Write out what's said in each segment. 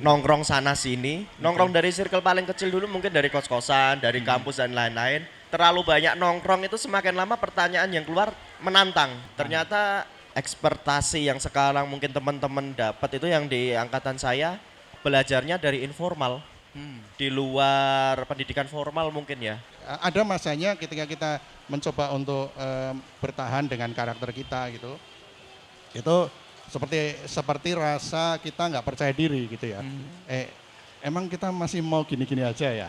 nongkrong sana sini, nongkrong dari circle paling kecil dulu mungkin dari kos-kosan, dari kampus dan lain-lain. Terlalu banyak nongkrong itu semakin lama pertanyaan yang keluar menantang. Ternyata ekspektasi yang sekarang mungkin teman-teman dapat itu yang di angkatan saya belajarnya dari informal. Di luar pendidikan formal mungkin ya. Ada masanya ketika kita mencoba untuk bertahan dengan karakter kita gitu, itu seperti rasa kita nggak percaya diri gitu ya. Emang kita masih mau gini-gini aja ya.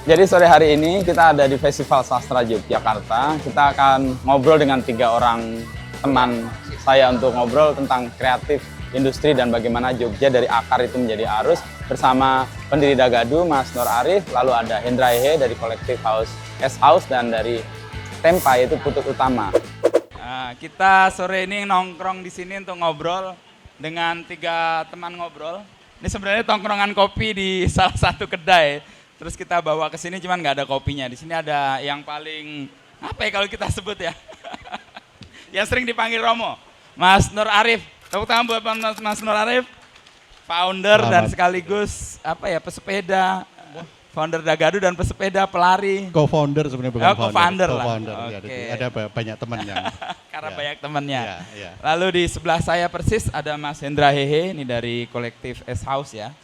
Jadi sore hari ini kita ada di Festival Sastra Yogyakarta. Kita akan ngobrol dengan 3 orang teman saya untuk ngobrol tentang kreatif, industri, dan bagaimana Jogja dari akar itu menjadi arus. Bersama pendiri Dagadu, Mas Nur Arif, lalu ada Hendra Hehe dari kolektif S House, dan dari Tempa yaitu Putut Utama. Nah, kita sore ini nongkrong di sini untuk ngobrol dengan 3 teman ngobrol. Ini sebenarnya tongkrongan kopi di salah satu kedai. Terus kita bawa ke sini cuman nggak ada kopinya. Di sini ada yang paling apa ya kalau kita sebut ya, yang sering dipanggil Romo, Mas Nur Arif. Tepuk tangan buat Mas Nur Arif, founder dan sekaligus apa ya pesepeda, founder Dagadu dan pesepeda pelari. Co-founder sebenarnya bukan co-founder lah. Okay. Ada banyak temannya. Karena banyak temannya. Ya. Lalu di sebelah saya persis ada Mas Hendra Hehe, ini dari kolektif S House ya.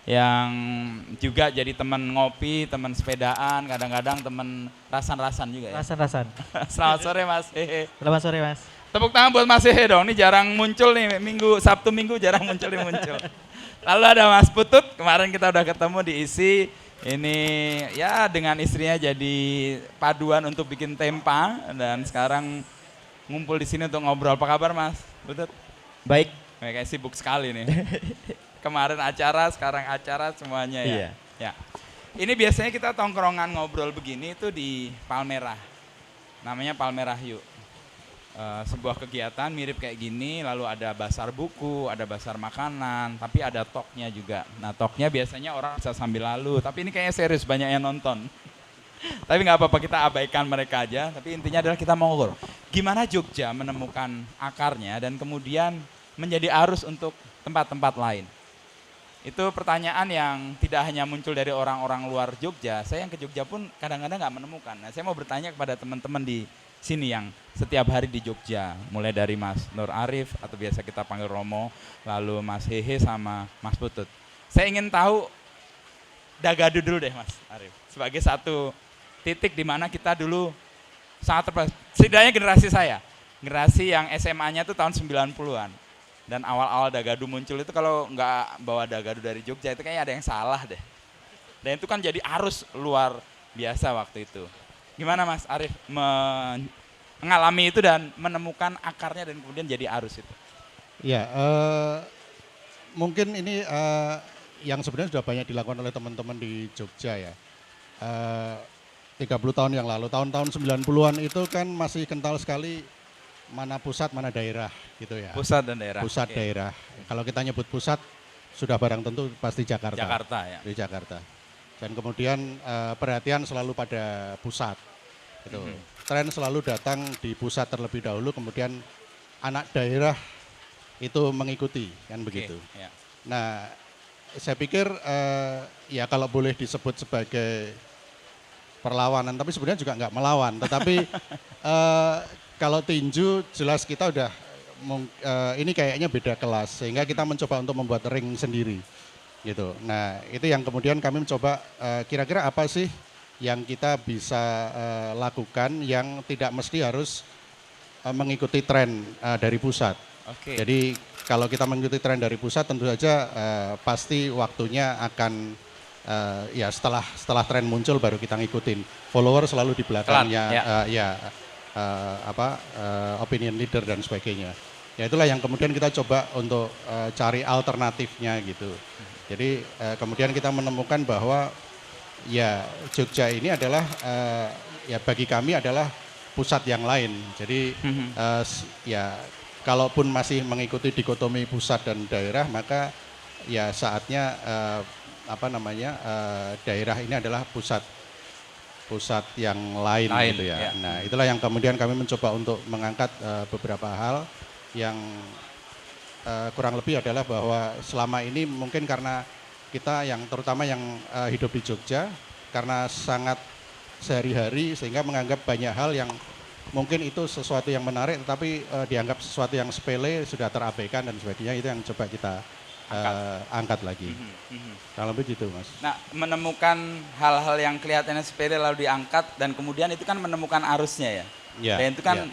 Yang juga jadi teman ngopi, teman sepedaan, kadang-kadang teman rasan-rasan juga ya. Rasan-rasan. Selamat sore Mas Hehe. Selamat sore Mas. Tepuk tangan buat Mas Hehe dong, ini jarang muncul nih, Sabtu Minggu jarang muncul. Lalu ada Mas Putut, kemarin kita udah ketemu di ISI, ini ya dengan istrinya jadi paduan untuk bikin Tempa, dan sekarang ngumpul di sini untuk ngobrol. Apa kabar Mas Putut? Baik. Kayak sibuk sekali nih. Kemarin acara, sekarang acara semuanya ya. Iya. Ya. Ini biasanya kita tongkrongan ngobrol begini itu di Palmerah. Namanya Palmerah Yuk. Sebuah kegiatan mirip kayak gini, lalu ada basar buku, ada basar makanan, tapi ada talknya juga. Nah talknya biasanya orang bisa sambil lalu, tapi ini kayaknya serius, banyak yang nonton. Tapi nggak apa-apa, kita abaikan mereka aja, tapi intinya adalah kita mau ngobrol. Gimana Jogja menemukan akarnya dan kemudian menjadi arus untuk tempat-tempat lain. Itu pertanyaan yang tidak hanya muncul dari orang-orang luar Jogja, saya yang ke Jogja pun kadang-kadang nggak menemukan. Nah, saya mau bertanya kepada teman-teman di sini yang setiap hari di Jogja, mulai dari Mas Nur Arif atau biasa kita panggil Romo, lalu Mas Hehe sama Mas Putut. Saya ingin tahu Dagadu dulu deh Mas Arif, sebagai satu titik di mana kita dulu sangat setidaknya generasi saya, generasi yang SMA-nya itu tahun 90-an. Dan awal-awal Dagadu muncul itu kalau nggak bawa Dagadu dari Jogja itu kayaknya ada yang salah deh. Dan itu kan jadi arus luar biasa waktu itu. Gimana Mas Arif mengalami itu dan menemukan akarnya dan kemudian jadi arus itu? Ya, mungkin ini yang sebenarnya sudah banyak dilakukan oleh teman-teman di Jogja ya. 30 tahun yang lalu, tahun-tahun 90-an itu kan masih kental sekali mana pusat, mana daerah gitu ya. Pusat dan daerah. Pusat daerah. Kalau kita nyebut pusat, sudah barang tentu pasti Jakarta. Jakarta ya. Di Jakarta. Dan kemudian perhatian selalu pada pusat. Gitu. Tren selalu datang di pusat terlebih dahulu, kemudian anak daerah itu mengikuti, kan begitu. Ya. Nah, saya pikir ya kalau boleh disebut sebagai perlawanan, tapi sebenarnya juga nggak melawan. Tetapi kalau tinju jelas kita udah ini kayaknya beda kelas, sehingga kita mencoba untuk membuat ring sendiri gitu. Nah itu yang kemudian kami mencoba kira-kira apa sih yang kita bisa lakukan yang tidak mesti harus mengikuti tren dari pusat. Jadi kalau kita mengikuti tren dari pusat tentu saja pasti waktunya akan ya setelah tren muncul baru kita ngikutin. Follower selalu di belakangnya opinion leader dan sebagainya. Ya itulah yang kemudian kita coba untuk cari alternatifnya gitu. Jadi kemudian kita menemukan bahwa ya Jogja ini adalah ya bagi kami adalah pusat yang lain. Jadi ya kalaupun masih mengikuti dikotomi pusat dan daerah, maka ya saatnya daerah ini adalah pusat yang lain gitu ya. Nah, itulah yang kemudian kami mencoba untuk mengangkat beberapa hal yang kurang lebih adalah bahwa selama ini mungkin karena kita yang terutama yang hidup di Jogja, karena sangat sehari-hari sehingga menganggap banyak hal yang mungkin itu sesuatu yang menarik tetapi dianggap sesuatu yang sepele, sudah terabaikan dan sebagainya. Itu yang coba kita angkat lagi. Kalau begitu, Mas. Nah, menemukan hal-hal yang kelihatannya sepele lalu diangkat dan kemudian itu kan menemukan arusnya ya. Ya, Dan itu kan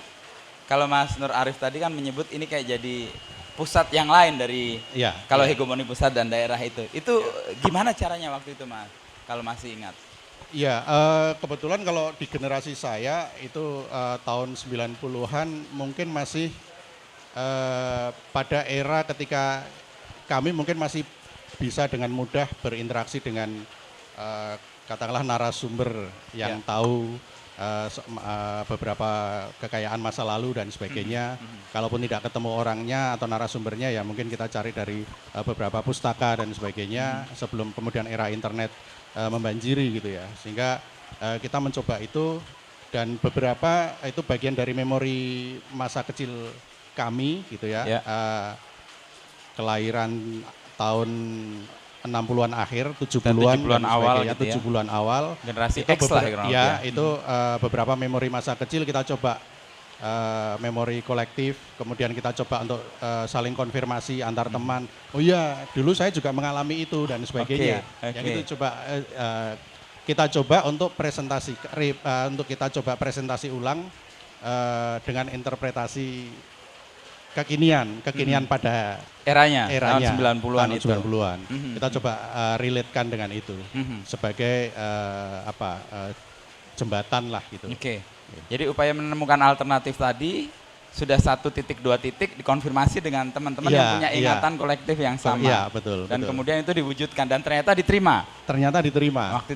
kalau Mas Nur Arif tadi kan menyebut ini kayak jadi pusat yang lain dari kalau hegemoni pusat dan daerah itu. Itu gimana caranya waktu itu, Mas? Kalau masih ingat. Ya, kebetulan kalau di generasi saya itu tahun 90-an mungkin masih pada era ketika kami mungkin masih bisa dengan mudah berinteraksi dengan katakanlah narasumber yang tahu beberapa kekayaan masa lalu dan sebagainya. Kalaupun tidak ketemu orangnya atau narasumbernya ya mungkin kita cari dari beberapa pustaka dan sebagainya sebelum kemudian era internet membanjiri gitu ya. Sehingga kita mencoba itu dan beberapa itu bagian dari memori masa kecil kami gitu ya. Kelahiran tahun 60-an akhir, 70-an awal gitu ya. 70-an awal. Generasi itu X lah ya. Itu beberapa memori masa kecil kita coba memori kolektif, kemudian kita coba untuk saling konfirmasi antar teman. Oh iya, dulu saya juga mengalami itu dan sebagainya. Yang itu coba kita coba untuk presentasi untuk kita coba presentasi ulang dengan interpretasi kekinian pada eranya tahun 90-an tahun itu. 90-an. Kita coba relatekan dengan itu sebagai jembatan lah gitu. Jadi upaya menemukan alternatif tadi sudah 1 titik 2 titik dikonfirmasi dengan teman-teman yang punya ingatan kolektif yang sama. Iya, betul. Dan kemudian itu diwujudkan dan ternyata diterima.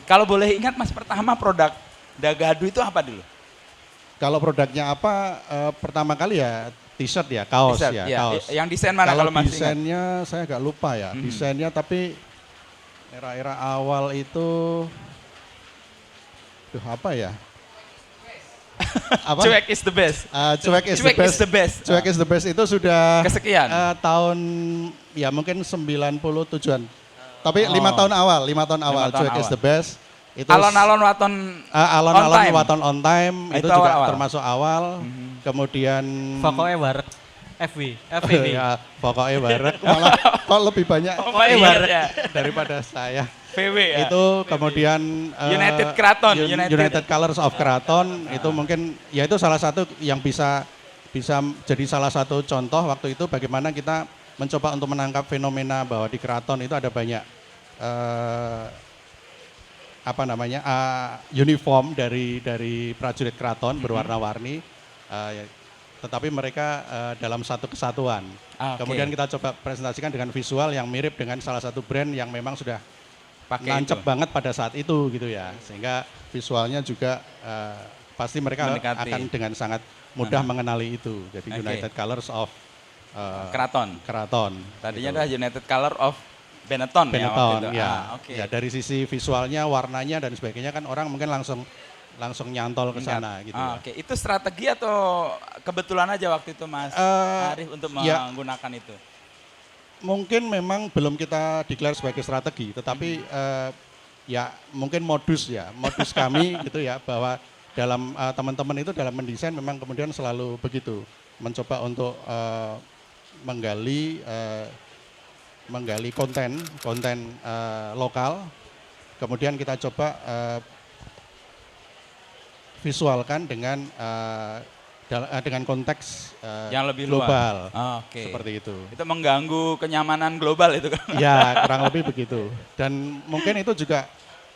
Kalau boleh ingat Mas, pertama produk Dagadu itu apa dulu? Kalau produknya apa? Pertama kali ya t-shirt ya, kaos ya. Kaos. Yang desain mana kalau masih desainnya ingat? saya agak lupa ya. Desainnya tapi era-era awal itu apa ya? Cuek is the best. Cuek is the best. Cuek is the best itu sudah kesekian tahun ya mungkin 97-an. Tapi 5 tahun awal Cuek is the best. Itu alon-alon waton on time itu juga awal. Termasuk awal. Kemudian pokoknya barek FW ya, pokoknya barek malah kok lebih banyak daripada saya. VW ya. Itu kemudian United Kraton, United Colors of Kraton itu mungkin ya itu salah satu yang bisa jadi salah satu contoh waktu itu bagaimana kita mencoba untuk menangkap fenomena bahwa di Kraton itu ada banyak uniform dari prajurit Kraton berwarna-warni, tetapi mereka dalam satu kesatuan. Kemudian kita coba presentasikan dengan visual yang mirip dengan salah satu brand yang memang sudah nancep banget pada saat itu gitu ya, sehingga visualnya juga pasti mereka akan dengan sangat mudah mengenali itu. Jadi United Colors of Kraton. Tadinya gitu. adalah United Color of Benetton ya. Ya dari sisi visualnya, warnanya dan sebagainya kan orang mungkin langsung nyantol ke sana gitu. Itu strategi atau kebetulan aja waktu itu Mas Arif untuk menggunakan itu? Mungkin memang belum kita declare sebagai strategi, tetapi ya mungkin modus kami gitu ya, bahwa dalam teman-teman itu dalam mendesain memang kemudian selalu begitu, mencoba untuk menggali konten lokal, kemudian kita coba visualkan dengan konteks yang lebih global, seperti itu. Itu mengganggu kenyamanan global itu kan? Ya kurang lebih begitu. Dan mungkin itu juga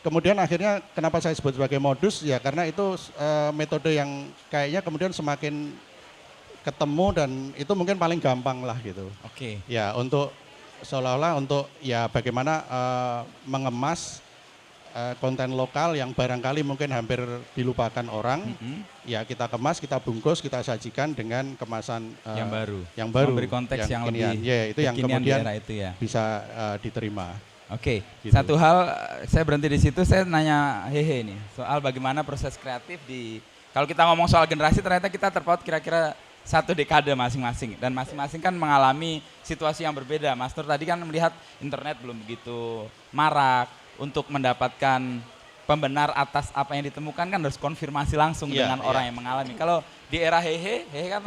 kemudian akhirnya kenapa saya sebut sebagai modus ya karena itu metode yang kayaknya kemudian semakin ketemu dan itu mungkin paling gampang lah gitu. Ya untuk seolah-olah untuk ya bagaimana mengemas konten lokal yang barangkali mungkin hampir dilupakan orang, ya kita kemas, kita bungkus, kita sajikan dengan kemasan yang baru. Yang baru. Memberi konteks yang kekinian. lebih Ya, itu yang kekinian di kemudian era itu ya. bisa diterima. Oke, Gitu. satu hal saya berhenti di situ, saya nanya Hehe nih, soal bagaimana proses kreatif kalau kita ngomong soal generasi ternyata kita terpaut kira-kira 1 dekade masing-masing, dan masing-masing kan mengalami situasi yang berbeda. Mas Nur tadi kan melihat internet belum begitu marak, untuk mendapatkan pembenar atas apa yang ditemukan kan harus konfirmasi langsung Iya, dengan orang yang mengalami. Kalau di era Hehe kan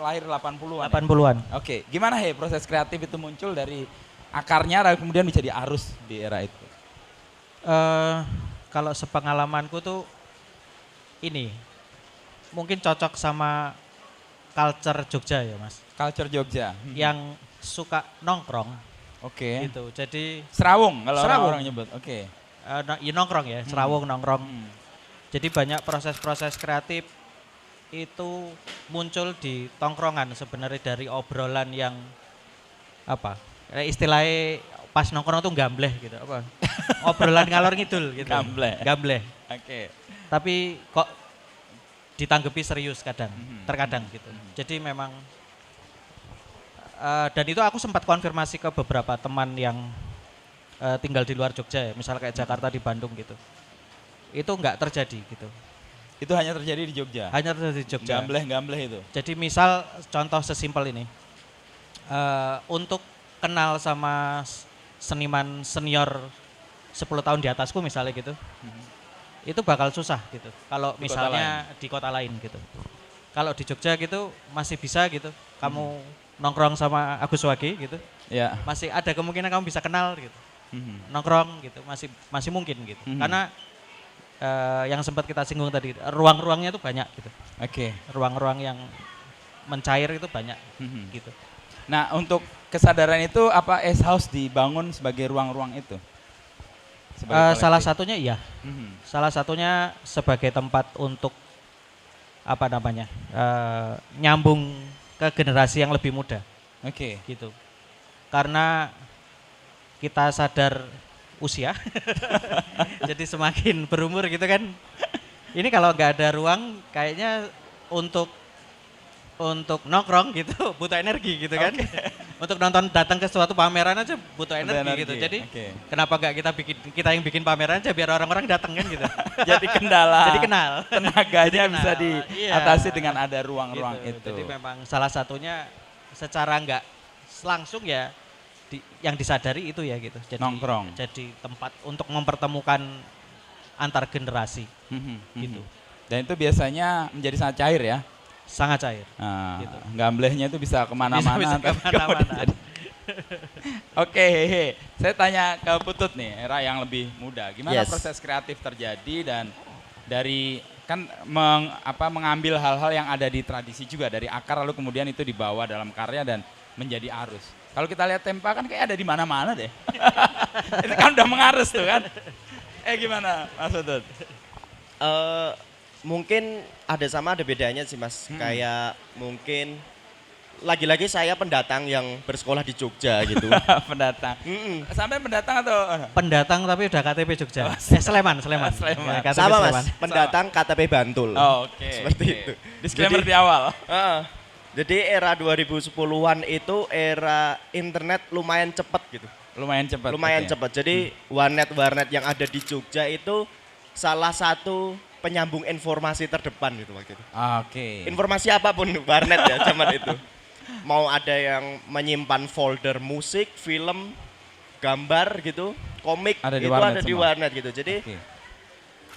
lahir 80-an. 80-an. Oke, gimana proses kreatif itu muncul dari akarnya lalu kemudian bisa diarus di era itu? Kalau sepengalamanku tuh ini mungkin cocok sama culture Jogja ya Mas. Culture Jogja. Yang suka nongkrong Oke. gitu. Jadi Serawung kalau Serawung. orang nyebut. Oke. ya nongkrong ya, serawung nongkrong. Hmm. Jadi banyak proses-proses kreatif itu muncul di tongkrongan sebenarnya dari obrolan yang apa? Istilahnya pas nongkrong tuh gambleh gitu apa? Obrolan ngalor ngidul gitu. Gambleh. Gambleh. Oke. Tapi kok ditanggapi serius kadang, Mhm. terkadang gitu. Jadi memang dan itu aku sempat konfirmasi ke beberapa teman yang tinggal di luar Jogja ya, misal kayak Jakarta di Bandung gitu. Itu enggak terjadi gitu. Itu hanya terjadi di Jogja. Hanya terjadi di Jogja. Gambleh itu. Jadi misal contoh sesimpel ini, untuk kenal sama seniman senior 10 tahun di atasku misalnya gitu, itu bakal susah gitu. Kalau Di kota misalnya di kota lain gitu. Kalau di Jogja gitu masih bisa gitu, kamu nongkrong sama Agus Wage gitu, Ya. masih ada kemungkinan kamu bisa kenal gitu, Mhm. nongkrong gitu, masih mungkin gitu. Mhm. Karena yang sempat kita singgung tadi, ruang-ruangnya itu banyak gitu, Oke. ruang-ruang yang mencair itu banyak Mhm. gitu. Nah, untuk kesadaran itu apa S House dibangun sebagai ruang-ruang itu? Sebagai Salah kolektif? satunya iya, Mhm. salah satunya sebagai tempat untuk apa namanya nyambung ke generasi yang lebih muda Oke. gitu. Karena kita sadar usia, jadi semakin berumur gitu kan. Ini kalau nggak ada ruang, kayaknya untuk nongkrong gitu butuh energi gitu kan. Untuk nonton datang ke suatu pameran aja butuh energi gitu. Jadi Oke. kenapa nggak kita yang bikin pameran aja biar orang-orang datang kan gitu. Jadi kendala. Jadi kenal. Tenaganya Jadi bisa kenal. diatasi Iya. dengan ada ruang-ruang Gitu. itu. Jadi memang salah satunya secara nggak langsung ya yang disadari itu ya gitu. Jadi Nongkrong. jadi tempat untuk mempertemukan antar generasi Mhm, mhm. gitu. Dan itu biasanya menjadi sangat cair ya. Sangat cair. Nah, Gitu. gamblehnya itu bisa kemana-mana. Bisa tapi kemana-mana. kemudian jadi- Oke, hehe. Saya tanya ke Putut nih, era yang lebih muda. Gimana Yes. proses kreatif terjadi dan dari kan mengambil hal-hal yang ada di tradisi juga dari akar lalu kemudian itu dibawa dalam karya dan menjadi arus. Kalau kita lihat Tempa kan kayak ada di mana-mana deh. Itu kan udah mengarus tuh kan. Gimana Mas Putut? Mungkin ada sama ada bedanya sih Mas. Kayak mungkin lagi-lagi saya pendatang yang bersekolah di Jogja gitu. Pendatang. Mm-mm. Sampai pendatang atau Pendatang tapi udah KTP Jogja. Sleman. Sleman. Ya, KTP Sama Sleman. Mas, pendatang KTP Bantul. Oh, oke. Seperti oke. itu. Disclaimer Jadi- di awal. Heeh. Jadi era 2010-an itu era internet lumayan cepet gitu. Lumayan cepat. Lumayan oke. cepat. Jadi warnet yang ada di Jogja itu salah satu penyambung informasi terdepan gitu waktu itu. Oke. Informasi apapun warnet ya zaman itu. Mau ada yang menyimpan folder musik, film, gambar gitu, komik Ada di itu warnet ada di semua? warnet gitu. Jadi Oke.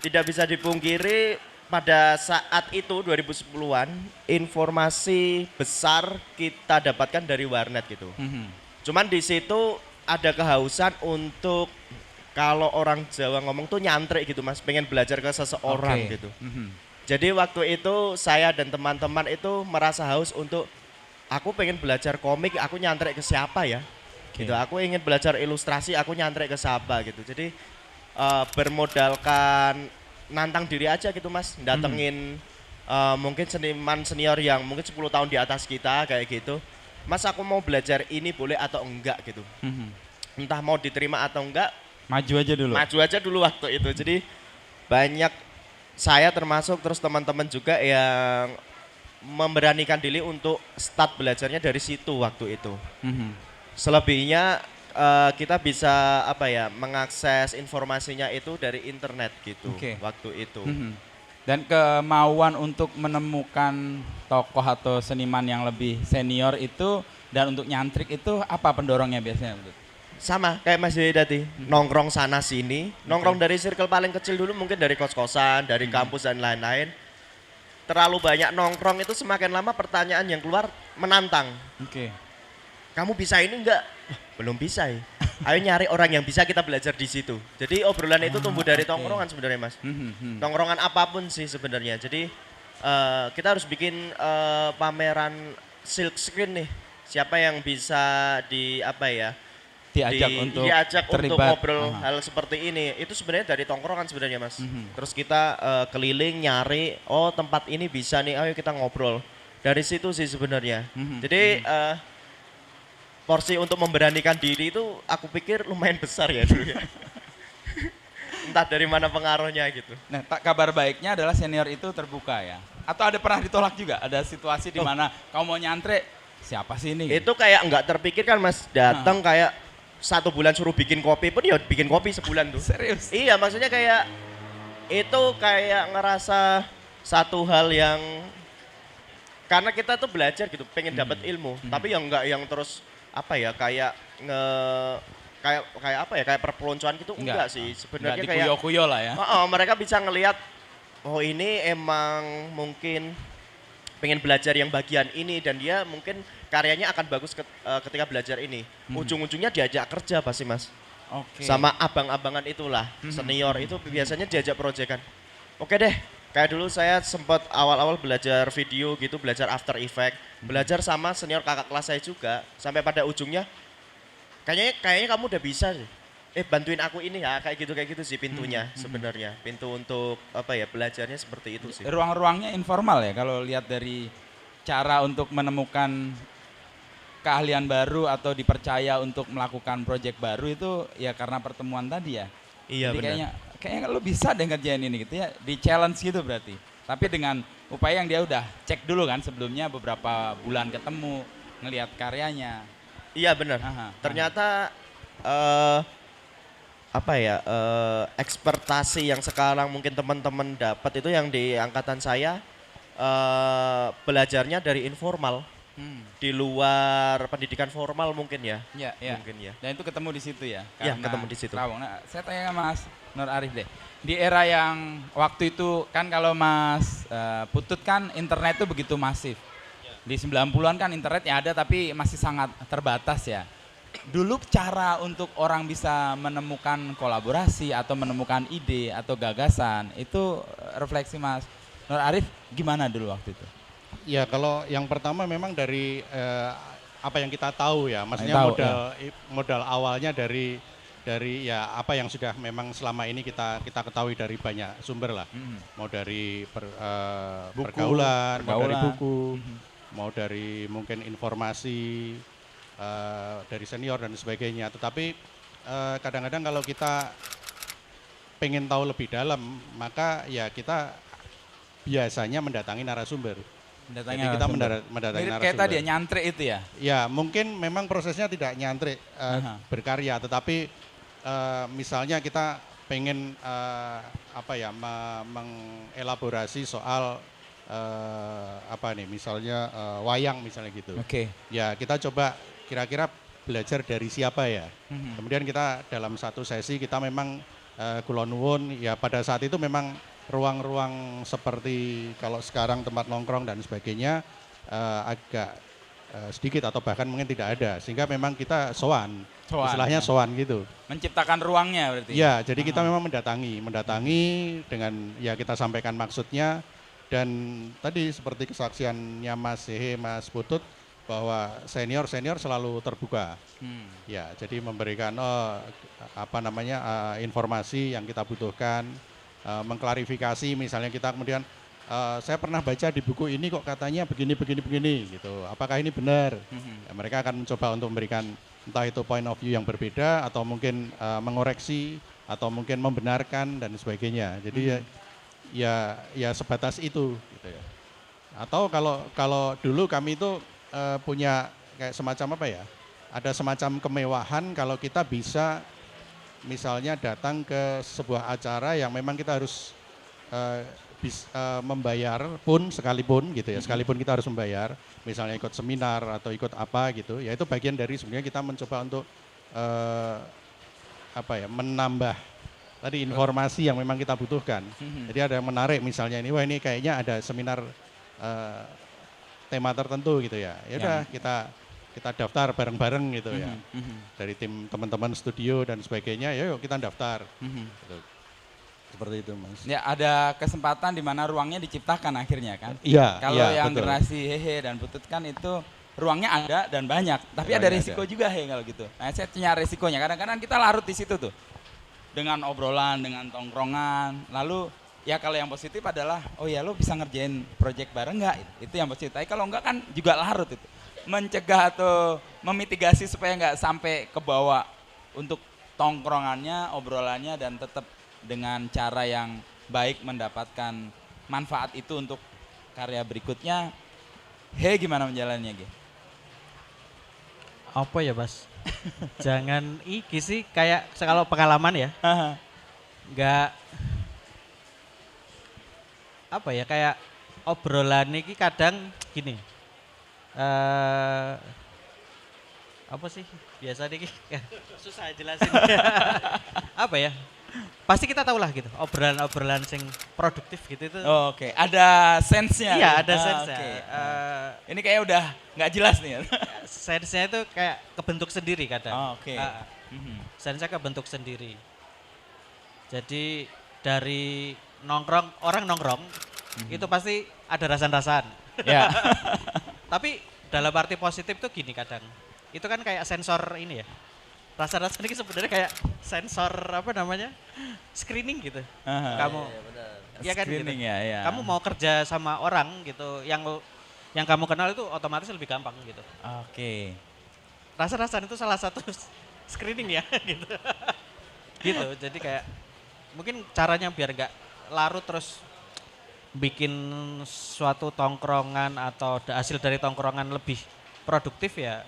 tidak bisa dipungkiri pada saat itu 2010-an informasi besar kita dapatkan dari warnet gitu. Mhm. Cuman di situ ada kehausan untuk kalau orang Jawa ngomong tuh nyantrik gitu Mas, pengen belajar ke seseorang Oke. gitu. Mhm. Jadi waktu itu saya dan teman-teman itu merasa haus untuk aku pengen belajar komik, aku nyantrik ke siapa ya? Oke. Gitu. Aku ingin belajar ilustrasi, aku nyantrik ke siapa gitu. Jadi bermodalkan nantang diri aja gitu Mas, datengin mungkin seniman senior yang mungkin 10 tahun di atas kita kayak gitu. Mas aku mau belajar ini boleh atau enggak gitu. Mhm. Entah mau diterima atau enggak, Maju aja dulu. Maju aja dulu waktu itu. Jadi banyak saya termasuk terus teman-teman juga yang memberanikan diri untuk start belajarnya dari situ waktu itu. Mhm. Selebihnya kita bisa mengakses informasinya itu dari internet gitu Oke. waktu itu. Mhm. Dan kemauan untuk menemukan tokoh atau seniman yang lebih senior itu dan untuk nyantrik itu apa pendorongnya biasanya? Sama kayak Mas Yedi tadi, nongkrong sana sini, nongkrong dari circle paling kecil dulu mungkin dari kos-kosan, dari kampus dan lain-lain. Terlalu banyak nongkrong itu semakin lama pertanyaan yang keluar menantang. Oke. Kamu bisa ini enggak? Wah, belum bisa ya. Ayo nyari orang yang bisa, kita belajar di situ. Jadi obrolan itu tumbuh dari oke. tongkrongan sebenarnya Mas. Mhm. Tongkrongan apapun sih sebenarnya. Jadi kita harus bikin pameran silk screen nih. Siapa yang bisa diajak untuk terlibat. ngobrol Aha. hal seperti ini. Itu sebenarnya dari tongkrongan sebenarnya Mas. Mhm. Terus kita keliling nyari, oh tempat ini bisa nih, ayo kita ngobrol. Dari situ sih sebenarnya. Mhm. Jadi porsi untuk memberanikan diri itu aku pikir lumayan besar ya dulu ya. Entah dari mana pengaruhnya gitu. Nah, kabar baiknya adalah senior itu terbuka ya. Atau ada pernah ditolak juga? Ada situasi di mana kamu mau nyantrik, siapa sih ini? Itu kayak nggak terpikirkan Mas, datang kayak 1 bulan suruh bikin kopi pun ya bikin kopi sebulan tuh. Serius? Iya, maksudnya kayak itu kayak ngerasa satu hal yang karena kita tuh belajar gitu, pengen dapat ilmu, tapi yang enggak yang terus kayak perpeloncoan gitu enggak sih. Sebenarnya Enggak kayak dikuyo-kuyo lah ya. mereka bisa ngelihat oh ini emang mungkin pengen belajar yang bagian ini dan dia mungkin karyanya akan bagus ketika belajar ini. Ujung-ujungnya diajak kerja pasti Mas. Oke. Sama abang-abangan itulah, senior itu biasanya diajak proyekan. Oke deh, kayak dulu saya sempat awal-awal belajar video gitu, belajar After Effect, belajar sama senior kakak kelas saya juga, sampai pada ujungnya kayaknya kamu udah bisa sih. Bantuin aku ini ya, kayak gitu sih pintunya sebenarnya. Pintu untuk belajarnya seperti itu sih. Ruang-ruangnya informal ya kalau lihat dari cara untuk menemukan keahlian baru atau dipercaya untuk melakukan proyek baru itu ya karena pertemuan tadi ya. Iya Jadi benar. kayaknya lo bisa deh ngerjain ini gitu ya, di challenge gitu berarti. Tapi dengan upaya yang dia udah cek dulu kan sebelumnya beberapa bulan ketemu, ngelihat karyanya. Iya benar. Aha, Ternyata ekspertasi yang sekarang mungkin teman-teman dapat itu yang di angkatan saya belajarnya dari informal, di luar pendidikan formal mungkin ya. Ya, ya. Mungkin ya. Dan itu ketemu di situ ya? Iya, karena ketemu di situ. Rawang. Nah, saya tanya ke Mas Nur Arif deh. Di era yang waktu itu kan kalau Mas Putut kan internet itu begitu masif. Di 90-an kan internet ya ada tapi masih sangat terbatas ya. Dulu cara untuk orang bisa menemukan kolaborasi atau menemukan ide atau gagasan itu refleksi Mas Nur Arif gimana dulu waktu itu? Ya kalau yang pertama memang dari apa yang kita tahu ya, maksudnya Tahu, modal awalnya dari ya apa yang sudah memang selama ini kita ketahui dari banyak sumber lah, mau dari pergaulan, mau dari buku, mau dari mungkin informasi dari senior dan sebagainya. Tetapi kadang-kadang kalau kita pengen tahu lebih dalam, maka ya kita biasanya mendatangi narasumber. Jadi kita mendatangi Mirip narasumber. kayak tadi ya, nyantrik itu ya? Ya mungkin memang prosesnya tidak nyantrik berkarya, tetapi misalnya kita pengen mengelaborasi soal misalnya wayang misalnya gitu. Oke. Ya kita coba kira-kira belajar dari siapa ya. Kemudian kita dalam satu sesi kita memang kula nuwun ya pada saat itu memang ruang-ruang seperti kalau sekarang tempat nongkrong dan sebagainya agak sedikit atau bahkan mungkin tidak ada, sehingga memang kita sowan, istilahnya sowan gitu. Menciptakan ruangnya berarti? Ya, jadi kita memang mendatangi dengan ya kita sampaikan maksudnya, dan tadi seperti kesaksiannya Mas Hehe, Mas Putut, bahwa senior selalu terbuka. Ya, jadi memberikan informasi yang kita butuhkan, mengklarifikasi misalnya kita kemudian saya pernah baca di buku ini kok katanya begini gitu, apakah ini benar? Ya, mereka akan mencoba untuk memberikan Entah itu point of view yang berbeda atau mungkin mengoreksi atau mungkin membenarkan dan sebagainya. Jadi ya sebatas itu gitu ya. Atau kalau dulu kami itu punya kayak semacam apa ya? Ada semacam kemewahan kalau kita bisa misalnya datang ke sebuah acara yang memang kita harus membayar pun sekalipun gitu ya, sekalipun kita harus membayar, misalnya ikut seminar atau ikut apa gitu, ya itu bagian dari sebenarnya kita mencoba untuk menambah tadi informasi yang memang kita butuhkan. Jadi ada yang menarik misalnya ini, wah ini kayaknya ada seminar tema tertentu gitu ya, ya udah kita daftar bareng-bareng gitu ya, dari tim teman-teman studio dan sebagainya, ya yuk kita daftar. Gitu. Seperti itu Mas. Ya ada kesempatan di mana ruangnya diciptakan akhirnya kan. Iya. Kalau yang betul. generasi Hehe dan Putut kan itu ruangnya ada dan banyak, tapi ada resiko juga kalau gitu. Nah saya punya resikonya, kadang-kadang kita larut di situ tuh. Dengan obrolan, dengan tongkrongan, lalu ya kalau yang positif adalah, oh ya lo bisa ngerjain project bareng nggak? Itu yang positif, tapi kalau enggak kan juga larut itu. Mencegah atau memitigasi supaya nggak sampai ke bawah untuk tongkrongannya, obrolannya dan tetap dengan cara yang baik mendapatkan manfaat itu untuk karya berikutnya. Gimana menjalannya Ge? Apa ya Mas? Jangan iki sih, kayak kalau pengalaman ya, nggak apa ya, kayak obrolan ini kadang gini, apa sih biasa nih susah jelasin. Apa ya, pasti kita tahu lah gitu, obrolan sing produktif gitu itu. Oh, oke. Ada sense-nya. Iya, ada sense-nya. Oke. Ini kayak udah nggak jelas nih. Sense-nya itu kayak kebentuk sendiri kadang. Oh, oke. Sense-nya kebentuk sendiri. Jadi dari orang nongkrong itu pasti ada rasan-rasan. Ya. Tapi dalam arti positif tuh gini kadang. Itu kan kayak sensor ini ya. Rasa-rasa ini sebenarnya kayak sensor apa namanya, screening gitu. Kamu, ya kan gitu. Screening ya. Kamu mau kerja sama orang gitu, yang kamu kenal itu otomatis lebih gampang gitu. Oke. Rasa-rasan itu salah satu screening ya gitu. Gitu, jadi kayak mungkin caranya biar nggak larut terus bikin suatu tongkrongan atau hasil dari tongkrongan lebih produktif ya.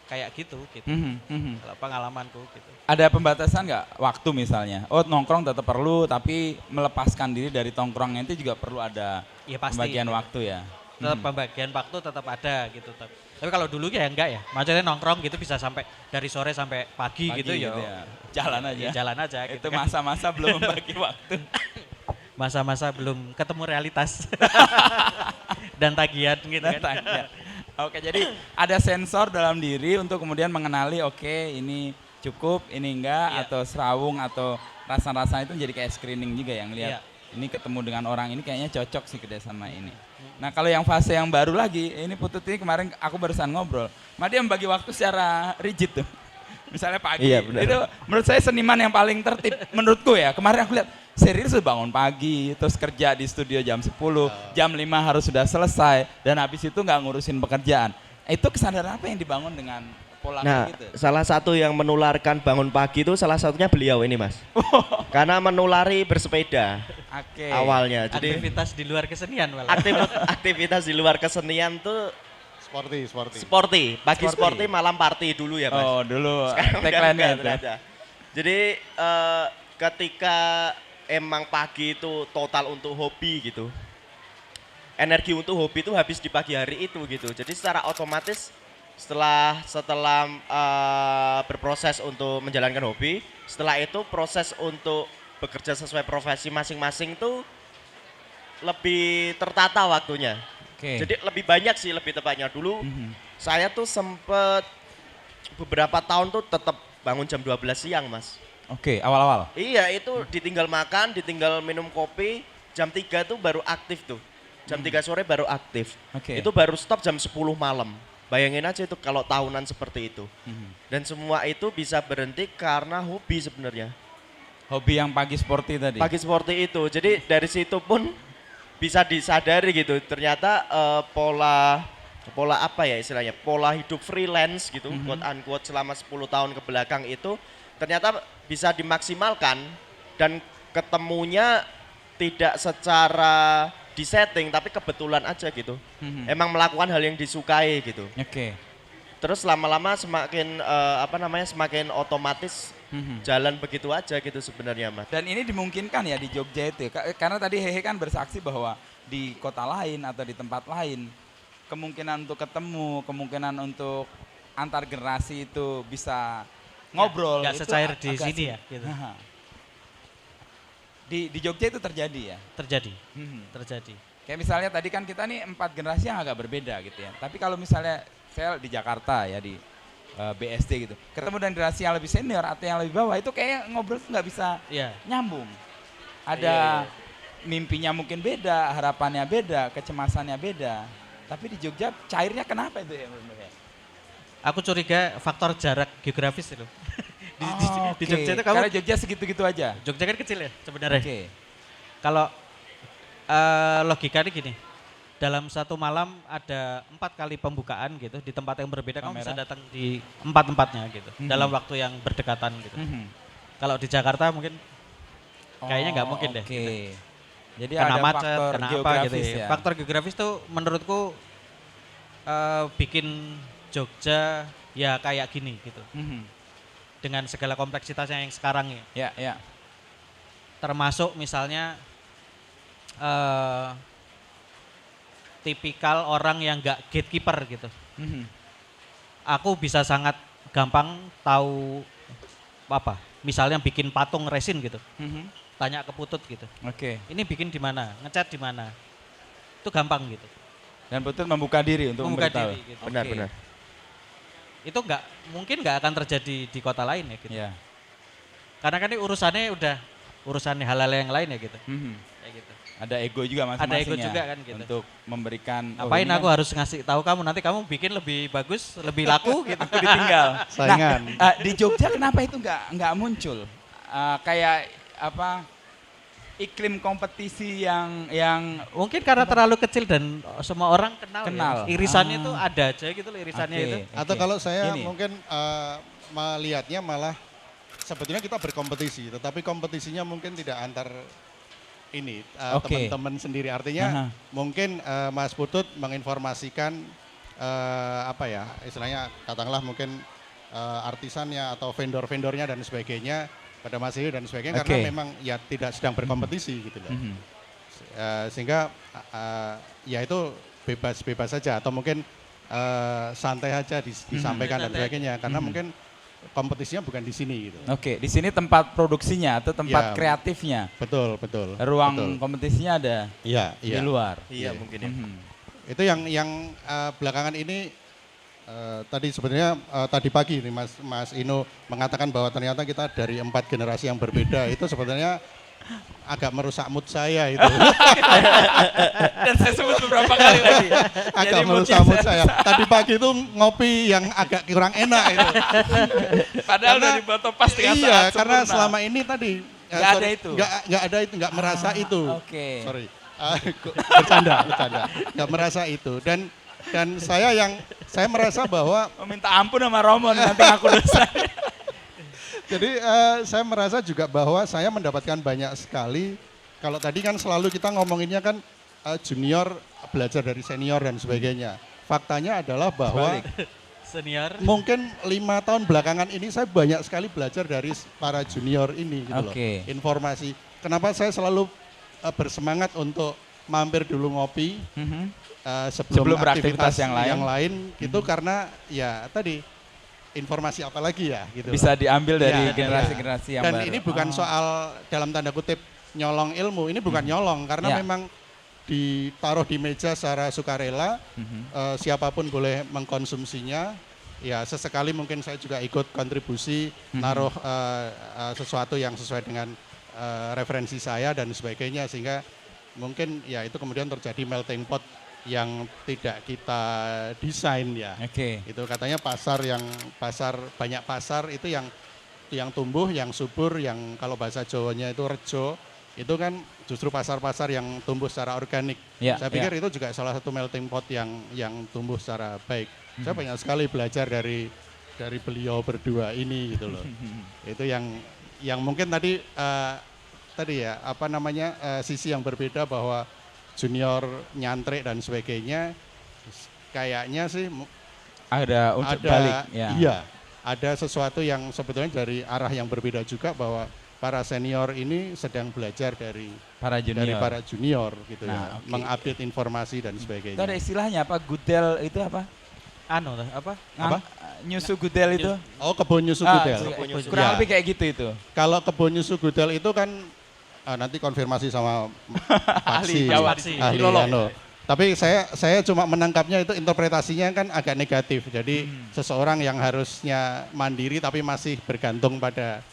Kayak gitu. Kalau pengalamanku gitu. Ada pembatasan nggak waktu misalnya? Oh nongkrong tetap perlu, tapi melepaskan diri dari tongkrongnya itu juga perlu ada Ya pasti. pembagian waktu ya. Tetap pembagian waktu tetap ada gitu. Tapi kalau dulu ya enggak ya. Maksudnya nongkrong gitu bisa sampai dari sore sampai pagi gitu ya. Jalan aja. Ya, jalan aja. Itu gitu kan. masa-masa belum membagi waktu. Masa-masa belum ketemu realitas dan tagihan gitu kan. Tagihan. Oke, jadi ada sensor dalam diri untuk kemudian mengenali oke, ini cukup, ini enggak, atau serawung atau rasa-rasa itu jadi kayak screening juga yang lihat. Ini ketemu dengan orang ini kayaknya cocok sih kerja sama ini. Nah kalau yang fase yang baru lagi, ini Putut ini kemarin aku barusan ngobrol, dia membagi waktu secara rigid tuh. Misalnya pagi, itu menurut saya seniman yang paling tertib menurutku ya. Kemarin aku lihat serius bangun pagi, terus kerja di studio jam 10, jam 5 harus sudah selesai, dan habis itu nggak ngurusin pekerjaan. Itu kesadaran apa yang dibangun dengan pola gitu? Salah satu yang menularkan bangun pagi itu salah satunya beliau ini Mas. Karena menulari bersepeda awalnya. Jadi aktivitas di luar kesenian malah. aktivitas di luar kesenian tuh sporty. Pagi sporty, malam party dulu ya Mas. Oh dulu, tagline-nya itu. Jadi ketika emang pagi itu total untuk hobi gitu. Energi untuk hobi itu habis di pagi hari itu gitu. Jadi secara otomatis setelah berproses untuk menjalankan hobi, setelah itu proses untuk bekerja sesuai profesi masing-masing tuh lebih tertata waktunya. Jadi lebih banyak sih lebih tepatnya. Dulu saya tuh sempet beberapa tahun tuh tetap bangun jam 12 siang Mas. Oke, awal-awal? Iya, itu ditinggal makan, ditinggal minum kopi, jam 3 tuh baru aktif tuh. Jam 3 sore baru aktif. Itu baru stop jam 10 malam. Bayangin aja itu kalau tahunan seperti itu. Dan semua itu bisa berhenti karena hobi sebenarnya. Hobi yang pagi sporty tadi? Pagi sporty itu, jadi dari situ pun bisa disadari gitu. Ternyata pola pola apa ya istilahnya, pola hidup freelance gitu, quote unquote selama 10 tahun ke belakang itu ternyata bisa dimaksimalkan dan ketemunya tidak secara disetting tapi kebetulan aja gitu. Emang melakukan hal yang disukai gitu. Oke. Terus lama-lama semakin semakin otomatis jalan begitu aja gitu sebenarnya Mas. Dan ini dimungkinkan ya di Jogja itu, karena tadi Hehe kan bersaksi bahwa di kota lain atau di tempat lain kemungkinan untuk ketemu, kemungkinan untuk antar generasi itu bisa ngobrol. Nggak itu secair di agak sini ya, gitu. Di Jogja itu terjadi ya. Terjadi, Mhm. terjadi. Kayak misalnya tadi kan kita nih 4 generasi yang agak berbeda gitu ya. Tapi kalau misalnya saya di Jakarta ya di BSD gitu, ketemu dengan generasi yang lebih senior atau yang lebih bawah itu kayak ngobrol tuh nggak bisa Iya. nyambung. Ada mimpinya mungkin beda, harapannya beda, kecemasannya beda. Tapi di Jogja cairnya kenapa itu ya menurut saya? Aku curiga faktor jarak geografis itu. Di Jogja itu kamu, Karena Jogja segitu-gitu aja. Jogja kan kecil ya sebenarnya. Oke. Kalau logikanya gini, dalam satu malam ada 4 kali pembukaan gitu di tempat yang berbeda, kamu bisa Kamera. datang di 4-empatnya gitu Mhm. dalam waktu yang berdekatan gitu. Mhm. Kalau di Jakarta mungkin kayaknya nggak mungkin deh. Oke. Gitu. Jadi Kena ada macet, faktor kena apa geografis gitu ya. ya. Faktor geografis tuh menurutku bikin Jogja ya kayak gini gitu. Mhm. Dengan segala kompleksitasnya yang sekarang ya. Ya, ya. Termasuk misalnya tipikal orang yang nggak gatekeeper gitu. Mhm. Aku bisa sangat gampang tahu apa, misalnya bikin patung resin gitu, Mhm. tanya ke Putut gitu. Oke. Ini bikin di mana, ngecat di mana, itu gampang gitu. Dan betul membuka diri untuk Membuka memberitahu. diri gitu. Benar-benar. Itu mungkin nggak akan terjadi di kota lain ya gitu. Ya. Karena kan ini urusannya halal yang lain ya gitu. Mhm. Kayak gitu. Ada ego juga Ada masing-masing ego ya, juga kan gitu. untuk memberikan. Ngapain ini aku kan harus ngasih tahu kamu, nanti kamu bikin lebih bagus, lebih laku gitu. aku ditinggal. Saingan. Nah, di Jogja kenapa itu nggak muncul? Kayak apa? Iklim kompetisi yang Mungkin karena terlalu kecil dan semua orang kenal. Kenal. Ya. Irisannya Ah. itu ada aja gitu loh, irisannya Oke. itu. Atau kalau saya Gini. mungkin melihatnya malah sebetulnya kita berkompetisi, tetapi kompetisinya mungkin tidak antar ini Oke. teman-teman sendiri. Artinya mungkin Mas Putut menginformasikan istilahnya katakanlah mungkin artisannya atau vendor-vendornya dan sebagainya pada Mas Heyu dan sebagainya Oke. karena memang ya tidak sedang berkompetisi gitu loh. Mhm. Sehingga ya itu bebas-bebas saja atau mungkin santai aja disampaikan dan Santai. sebagainya karena mungkin kompetisinya bukan di sini gitu. Oke, di sini tempat produksinya atau tempat Ya. kreatifnya. Betul, betul. Ruang betul. kompetisinya ada Iya, di iya. luar. Iya mungkin ya. Mhm. Itu yang belakangan ini tadi sebenarnya tadi pagi nih Mas Ino mengatakan bahwa ternyata kita dari 4 generasi yang berbeda itu sebenarnya agak merusak mood saya itu. Dan saya sebut beberapa kali tadi. Agak Jadi merusak mungkin mood saya. Tadi pagi itu ngopi yang agak kurang enak itu. Padahal Karena- dari botol pas tengah Iya, saat karena sempurna. selama ini tadi Nggak ada itu? Nggak ada itu, nggak merasa itu. Oke. Sorry. Bercanda. Nggak merasa itu. Dan saya merasa bahwa Oh, minta ampun sama Romo nanti aku dosa. jadi saya merasa juga bahwa saya mendapatkan banyak sekali. Kalau tadi kan selalu kita ngomonginnya kan junior belajar dari senior dan sebagainya. Faktanya adalah bahwa Sebalik. Senior. mungkin 5 tahun belakangan ini saya banyak sekali belajar dari para junior ini gitu loh. Oke. Informasi. Kenapa saya selalu bersemangat untuk mampir dulu ngopi Mhm. sebelum Sebelum beraktivitas aktivitas yang lain. gitu karena ya tadi informasi apa lagi ya gitu. Bisa diambil dari Ya, generasi-generasi yang Dan baru. ini bukan Oh. soal dalam tanda kutip nyolong ilmu, ini bukan nyolong karena Ya. memang ditaruh di meja secara sukarela, Mhm. siapapun boleh mengkonsumsinya. Ya sesekali mungkin saya juga ikut kontribusi naruh sesuatu yang sesuai dengan referensi saya dan sebagainya sehingga mungkin ya itu kemudian terjadi melting pot yang tidak kita desain ya. Oke. Itu katanya banyak pasar itu yang tumbuh, yang subur, yang kalau bahasa Jawanya itu rejo, itu kan justru pasar-pasar yang tumbuh secara organik. Ya, Saya pikir itu juga salah satu melting pot yang tumbuh secara baik. Saya banyak sekali belajar dari beliau berdua ini gitu loh. Itu yang mungkin tadi ya apa namanya sisi yang berbeda bahwa junior nyantrik dan sebagainya kayaknya sih Ada unsur ada balik. Ya. iya ada sesuatu yang sebetulnya dari arah yang berbeda juga bahwa para senior ini sedang belajar dari Para junior. para junior gitu Nah, ya, oke. mengupdate informasi dan Itu sebagainya. ada istilahnya apa? Gudel itu apa? Anu apa? Apa? Nyusu gudel itu? Oh, kebun nyusu Ah, gudel. Kebun nyusu. kurang Ya. lebih kayak gitu itu. Kalau kebun nyusu gudel itu kan nanti konfirmasi sama Ahli Paksi, Jawa. ahli Filolog. anu. Tapi saya cuma menangkapnya itu interpretasinya kan agak negatif. Jadi seseorang yang harusnya mandiri tapi masih bergantung pada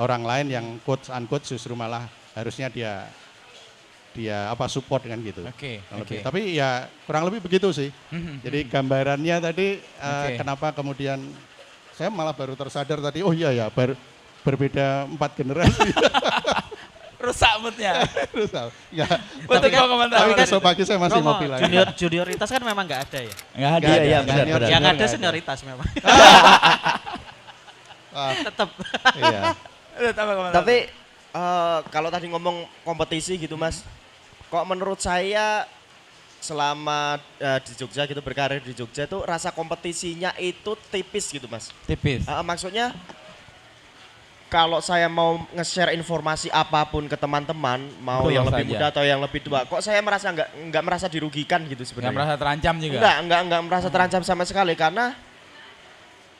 orang lain yang quotes unquote justru malah harusnya dia apa support kan gitu. Oke, Kurang oke. lebih. Tapi ya kurang lebih begitu sih. Jadi gambarannya tadi Oke. kenapa kemudian saya malah baru tersadar tadi, oh iya ya berbeda 4 generasi. Rusak moodnya. Terus tahu. Ya, Betul kok komentar. tapi besok pagi saya masih Romo, mobil lagi. junioritas kan memang nggak ada ya. Nggak ada Nggak ada, ya, nggak benar ada. benar. Yang Junior ada nggak ada. senioritas memang. Ah, Tetap. iya. Tambah komentar. Tapi kalau tadi ngomong kompetisi gitu Mas, kok menurut saya selama di Jogja gitu berkarir di Jogja tuh rasa kompetisinya itu tipis gitu Mas. tipis. Maksudnya kalau saya mau nge-share informasi apapun ke teman-teman, mau Betul yang lebih saja. muda atau yang lebih tua, kok saya merasa nggak merasa dirugikan gitu Nggak sebenarnya. merasa terancam juga. Enggak merasa terancam sama sekali karena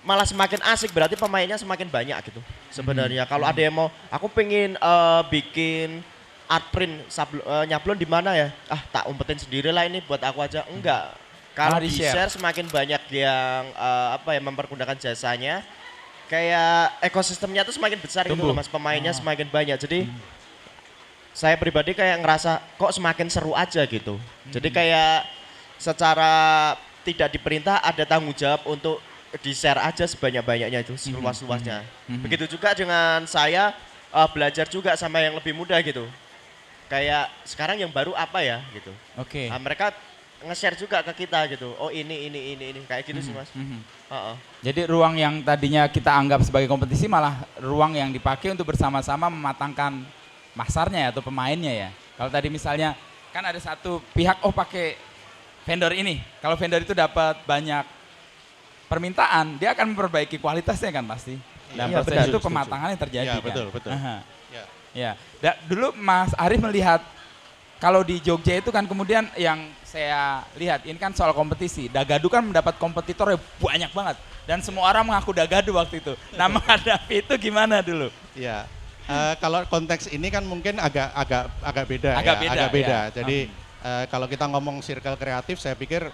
malah semakin asik berarti pemainnya semakin banyak gitu sebenarnya. Kalau ada yang mau aku pengen bikin art print nyablon di mana ya? Tak umpetin sendiri lah ini buat aku aja. Enggak. Kalau Malah di di-share. share semakin banyak yang mempergunakan jasanya, kayak ekosistemnya tuh semakin besar gitu Tumbuh. loh Mas, pemainnya semakin banyak. Jadi saya pribadi kayak ngerasa kok semakin seru aja gitu. Jadi kayak secara tidak diperintah ada tanggung jawab untuk di-share aja sebanyak-banyaknya itu, seluas-luasnya. Begitu juga dengan saya belajar juga sama yang lebih muda gitu. Kayak sekarang yang baru apa ya gitu. Oke. Mereka nge-share juga ke kita gitu. Oh ini kayak gitu sih Mas. Heeh. Jadi ruang yang tadinya kita anggap sebagai kompetisi malah ruang yang dipakai untuk bersama-sama mematangkan masarnya ya, atau pemainnya ya. Kalau tadi misalnya kan ada satu pihak pakai vendor ini. Kalau vendor itu dapat banyak permintaan, dia akan memperbaiki kualitasnya kan pasti. Dan Iya, proses benar. itu Setuju. pematangan yang terjadi Iya, kan. betul. Aha. Ya. Ya. Dulu Mas Arif melihat kalau di Jogja itu kan kemudian yang saya lihat ini kan soal kompetisi. Dagadu kan mendapat kompetitor yang banyak banget dan semua orang mengaku Dagadu waktu itu. Nah, menghadapi itu gimana dulu? Iya. Kalau konteks ini kan mungkin agak beda Agak ya, beda, agak beda. ya. Jadi kalau kita ngomong circle kreatif saya pikir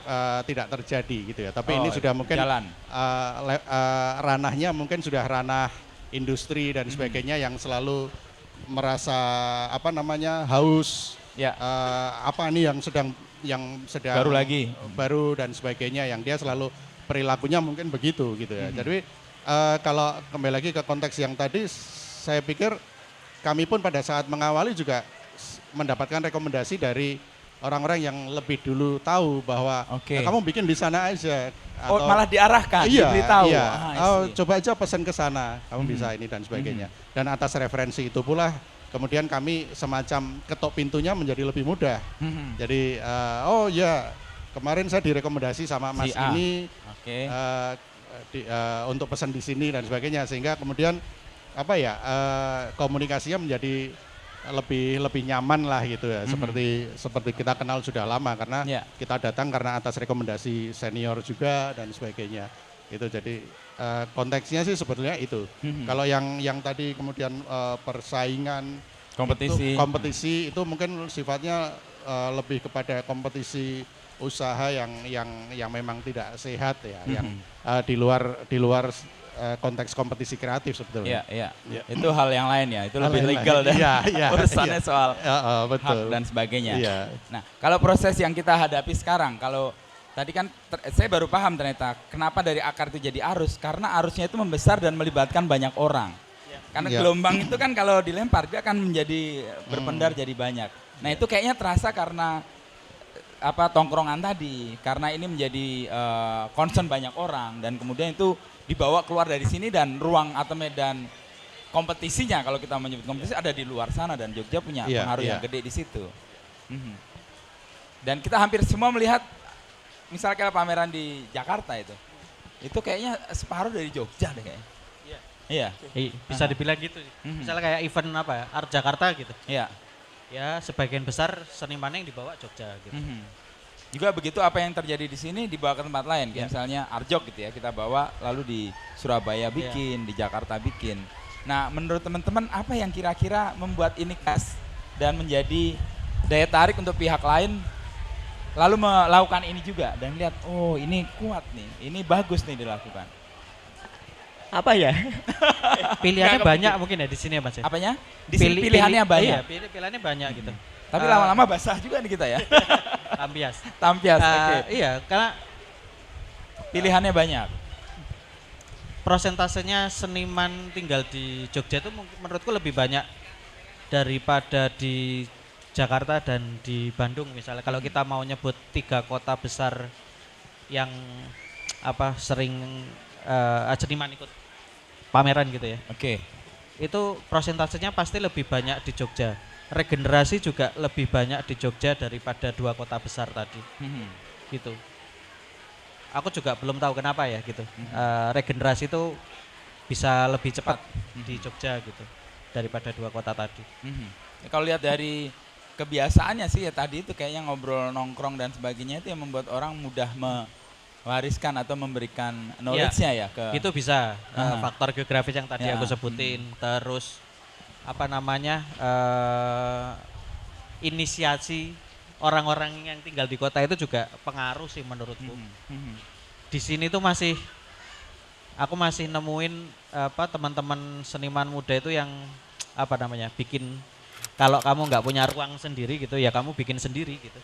tidak terjadi gitu ya. Tapi ini sudah mungkin jalan. ranahnya mungkin sudah ranah industri dan sebagainya yang selalu merasa haus Ya. apa nih yang sedang baru dan sebagainya yang dia selalu perilakunya mungkin begitu gitu ya. Jadi kalau kembali lagi ke konteks yang tadi saya pikir kami pun pada saat mengawali juga mendapatkan rekomendasi dari orang-orang yang lebih dulu tahu bahwa Oke. kamu bikin di sana aja. Malah diarahkan, Iya, diberitahu. iya. I see. Coba aja pesan ke sana, kamu bisa ini dan sebagainya. Dan atas referensi itu pula kemudian kami semacam ketok pintunya menjadi lebih mudah. Jadi kemarin saya direkomendasi sama Mas Si A. ini Oke. untuk pesan di sini dan sebagainya sehingga kemudian komunikasinya menjadi lebih nyaman lah gitu ya. Seperti kita kenal sudah lama karena Ya. kita datang karena atas rekomendasi senior juga dan sebagainya. Itu jadi konteksnya sih sebetulnya itu. Kalau yang tadi kemudian persaingan kompetisi itu mungkin sifatnya lebih kepada kompetisi usaha yang memang tidak sehat ya, yang di luar konteks kompetisi kreatif sebetulnya. Iya. Itu hal yang lain ya, itu Hal lebih yang legal lain. dan Iya, urusannya iya. soal Betul. hak dan sebagainya. Iya. Nah, kalau proses yang kita hadapi sekarang, kalau tadi kan saya baru paham ternyata kenapa dari akar itu jadi arus, karena arusnya itu membesar dan melibatkan banyak orang. Karena Iya. gelombang itu kan kalau dilempar dia akan menjadi berpendar jadi banyak. Nah itu kayaknya terasa karena tongkrongan tadi, karena ini menjadi concern banyak orang dan kemudian itu dibawa keluar dari sini dan ruang atau medan kompetisinya kalau kita menyebut kompetisi ada di luar sana dan Jogja punya Iya, pengaruh yang iya. gede di situ. Dan kita hampir semua melihat misalnya kayak pameran di Jakarta itu kayaknya separuh dari Jogja deh kayaknya. Iya. Bisa dibilang gitu. Misalnya kayak event Art Jakarta gitu. Iya. Ya sebagian besar senimannya yang dibawa Jogja gitu. Juga begitu apa yang terjadi di sini dibawa ke tempat lain, kayak misalnya Arjok gitu ya, kita bawa lalu di Surabaya bikin, di Jakarta bikin. Nah menurut teman-teman apa yang kira-kira membuat ini khas dan menjadi daya tarik untuk pihak lain lalu melakukan ini juga dan lihat oh ini kuat nih, ini bagus nih dilakukan. Apa ya? Pilihannya Nggak banyak mungkin ya di sini ya Mas ya. Apanya? Di sini pilihannya banyak. Iya, pilihannya banyak gitu. Tapi lama-lama basah juga nih kita ya. Ambias. Tampias, oke. Iya, karena Pilihannya banyak. prosentasenya seniman tinggal di Jogja itu menurutku lebih banyak daripada di Jakarta dan di Bandung misalnya. Kalau kita mau nyebut 3 kota besar yang sering seniman ikut pameran gitu ya. Oke. Itu prosentasenya pasti lebih banyak di Jogja. Regenerasi juga lebih banyak di Jogja daripada 2 kota besar tadi. Gitu. Aku juga belum tahu kenapa ya gitu. Regenerasi itu bisa lebih cepat di Jogja gitu daripada 2 kota tadi. Kalau lihat dari kebiasaannya sih ya tadi itu kayaknya ngobrol nongkrong dan sebagainya itu yang membuat orang mudah mewariskan atau memberikan knowledge-nya ya ke Itu bisa faktor geografis yang tadi aku sebutin. Terus inisiasi orang-orang yang tinggal di kota itu juga pengaruh sih menurutku. Di sini tuh aku masih nemuin teman-teman seniman muda itu yang bikin, kalau kamu nggak punya ruang sendiri gitu ya kamu bikin sendiri gitu.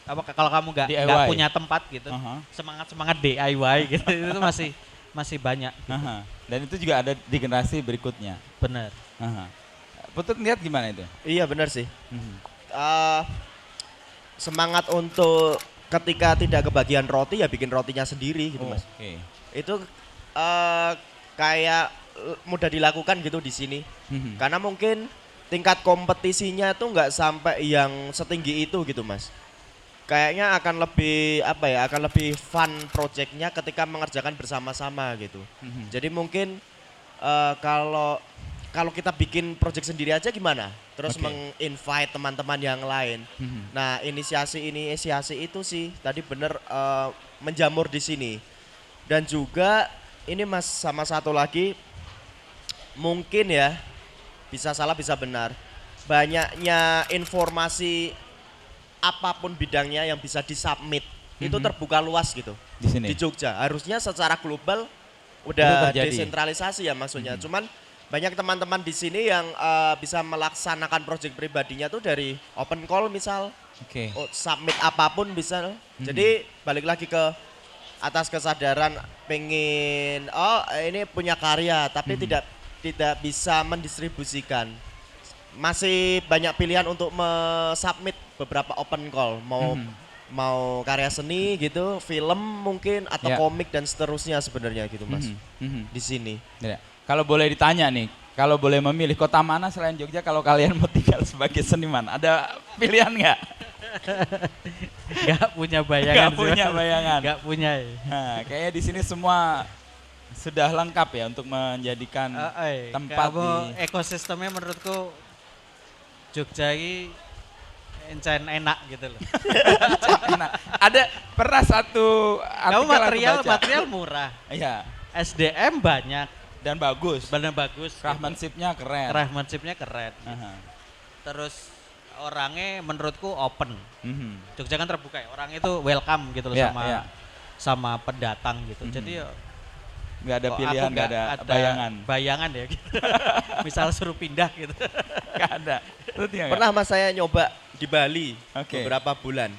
Kalau kamu nggak DIY. punya tempat gitu, semangat DIY gitu itu masih banyak. Gitu. Dan itu juga ada di generasi berikutnya. Bener. Putut lihat gimana itu? Iya benar sih. Semangat untuk ketika tidak kebagian roti ya bikin rotinya sendiri gitu Mas. Oke. Itu kayak mudah dilakukan gitu di sini. Karena mungkin tingkat kompetisinya tuh nggak sampai yang setinggi itu gitu Mas. Kayaknya akan lebih fun projectnya ketika mengerjakan bersama-sama gitu. Jadi mungkin kalau kita bikin project sendiri aja gimana? Terus meng-invite teman-teman yang lain. Nah, inisiasi itu sih tadi bener menjamur di sini. Dan juga ini Mas sama satu lagi mungkin ya bisa salah bisa benar. Banyaknya informasi apapun bidangnya yang bisa disubmit itu terbuka luas gitu Di sini. di Jogja. Harusnya secara global Itu udah terjadi. desentralisasi ya maksudnya. Cuman banyak teman-teman di sini yang bisa melaksanakan proyek pribadinya tuh dari open call misal, Oke. submit apapun bisa. Jadi balik lagi ke atas kesadaran pengen ini punya karya tapi tidak bisa mendistribusikan. Masih banyak pilihan untuk submit beberapa open call mau karya seni gitu, film mungkin atau Ya. komik dan seterusnya sebenarnya gitu Mas. Di sini. Ya. Kalau boleh ditanya nih, kalau boleh memilih kota mana selain Jogja kalau kalian mau tinggal sebagai seniman, ada pilihan nggak? Gak punya bayangan. Nggak punya bayangan. Gak punya. Nah, kayaknya di sini semua sudah lengkap ya untuk menjadikan tempat di ekosistemnya menurutku Jogja ini enak gitu loh. Nah, ada pernah satu Kamu artikel aku baca. material murah, Iya, SDM banyak, dan bagus. benar bagus. Craftsmanship-nya keren. Craftsmanship-nya keren. Aha. Terus orangnya menurutku open. Mhm. Jogja kan terbuka ya, orang itu welcome gitu loh Iya, sama iya. sama pendatang gitu. Jadi ya Nggak ada kok pilihan, aku nggak ada bayangan. Bayangan ya gitu. Misal suruh pindah gitu. Nggak ada. Lu tinggal nggak? Pernah Mas saya nyoba di Bali Oke. beberapa bulan.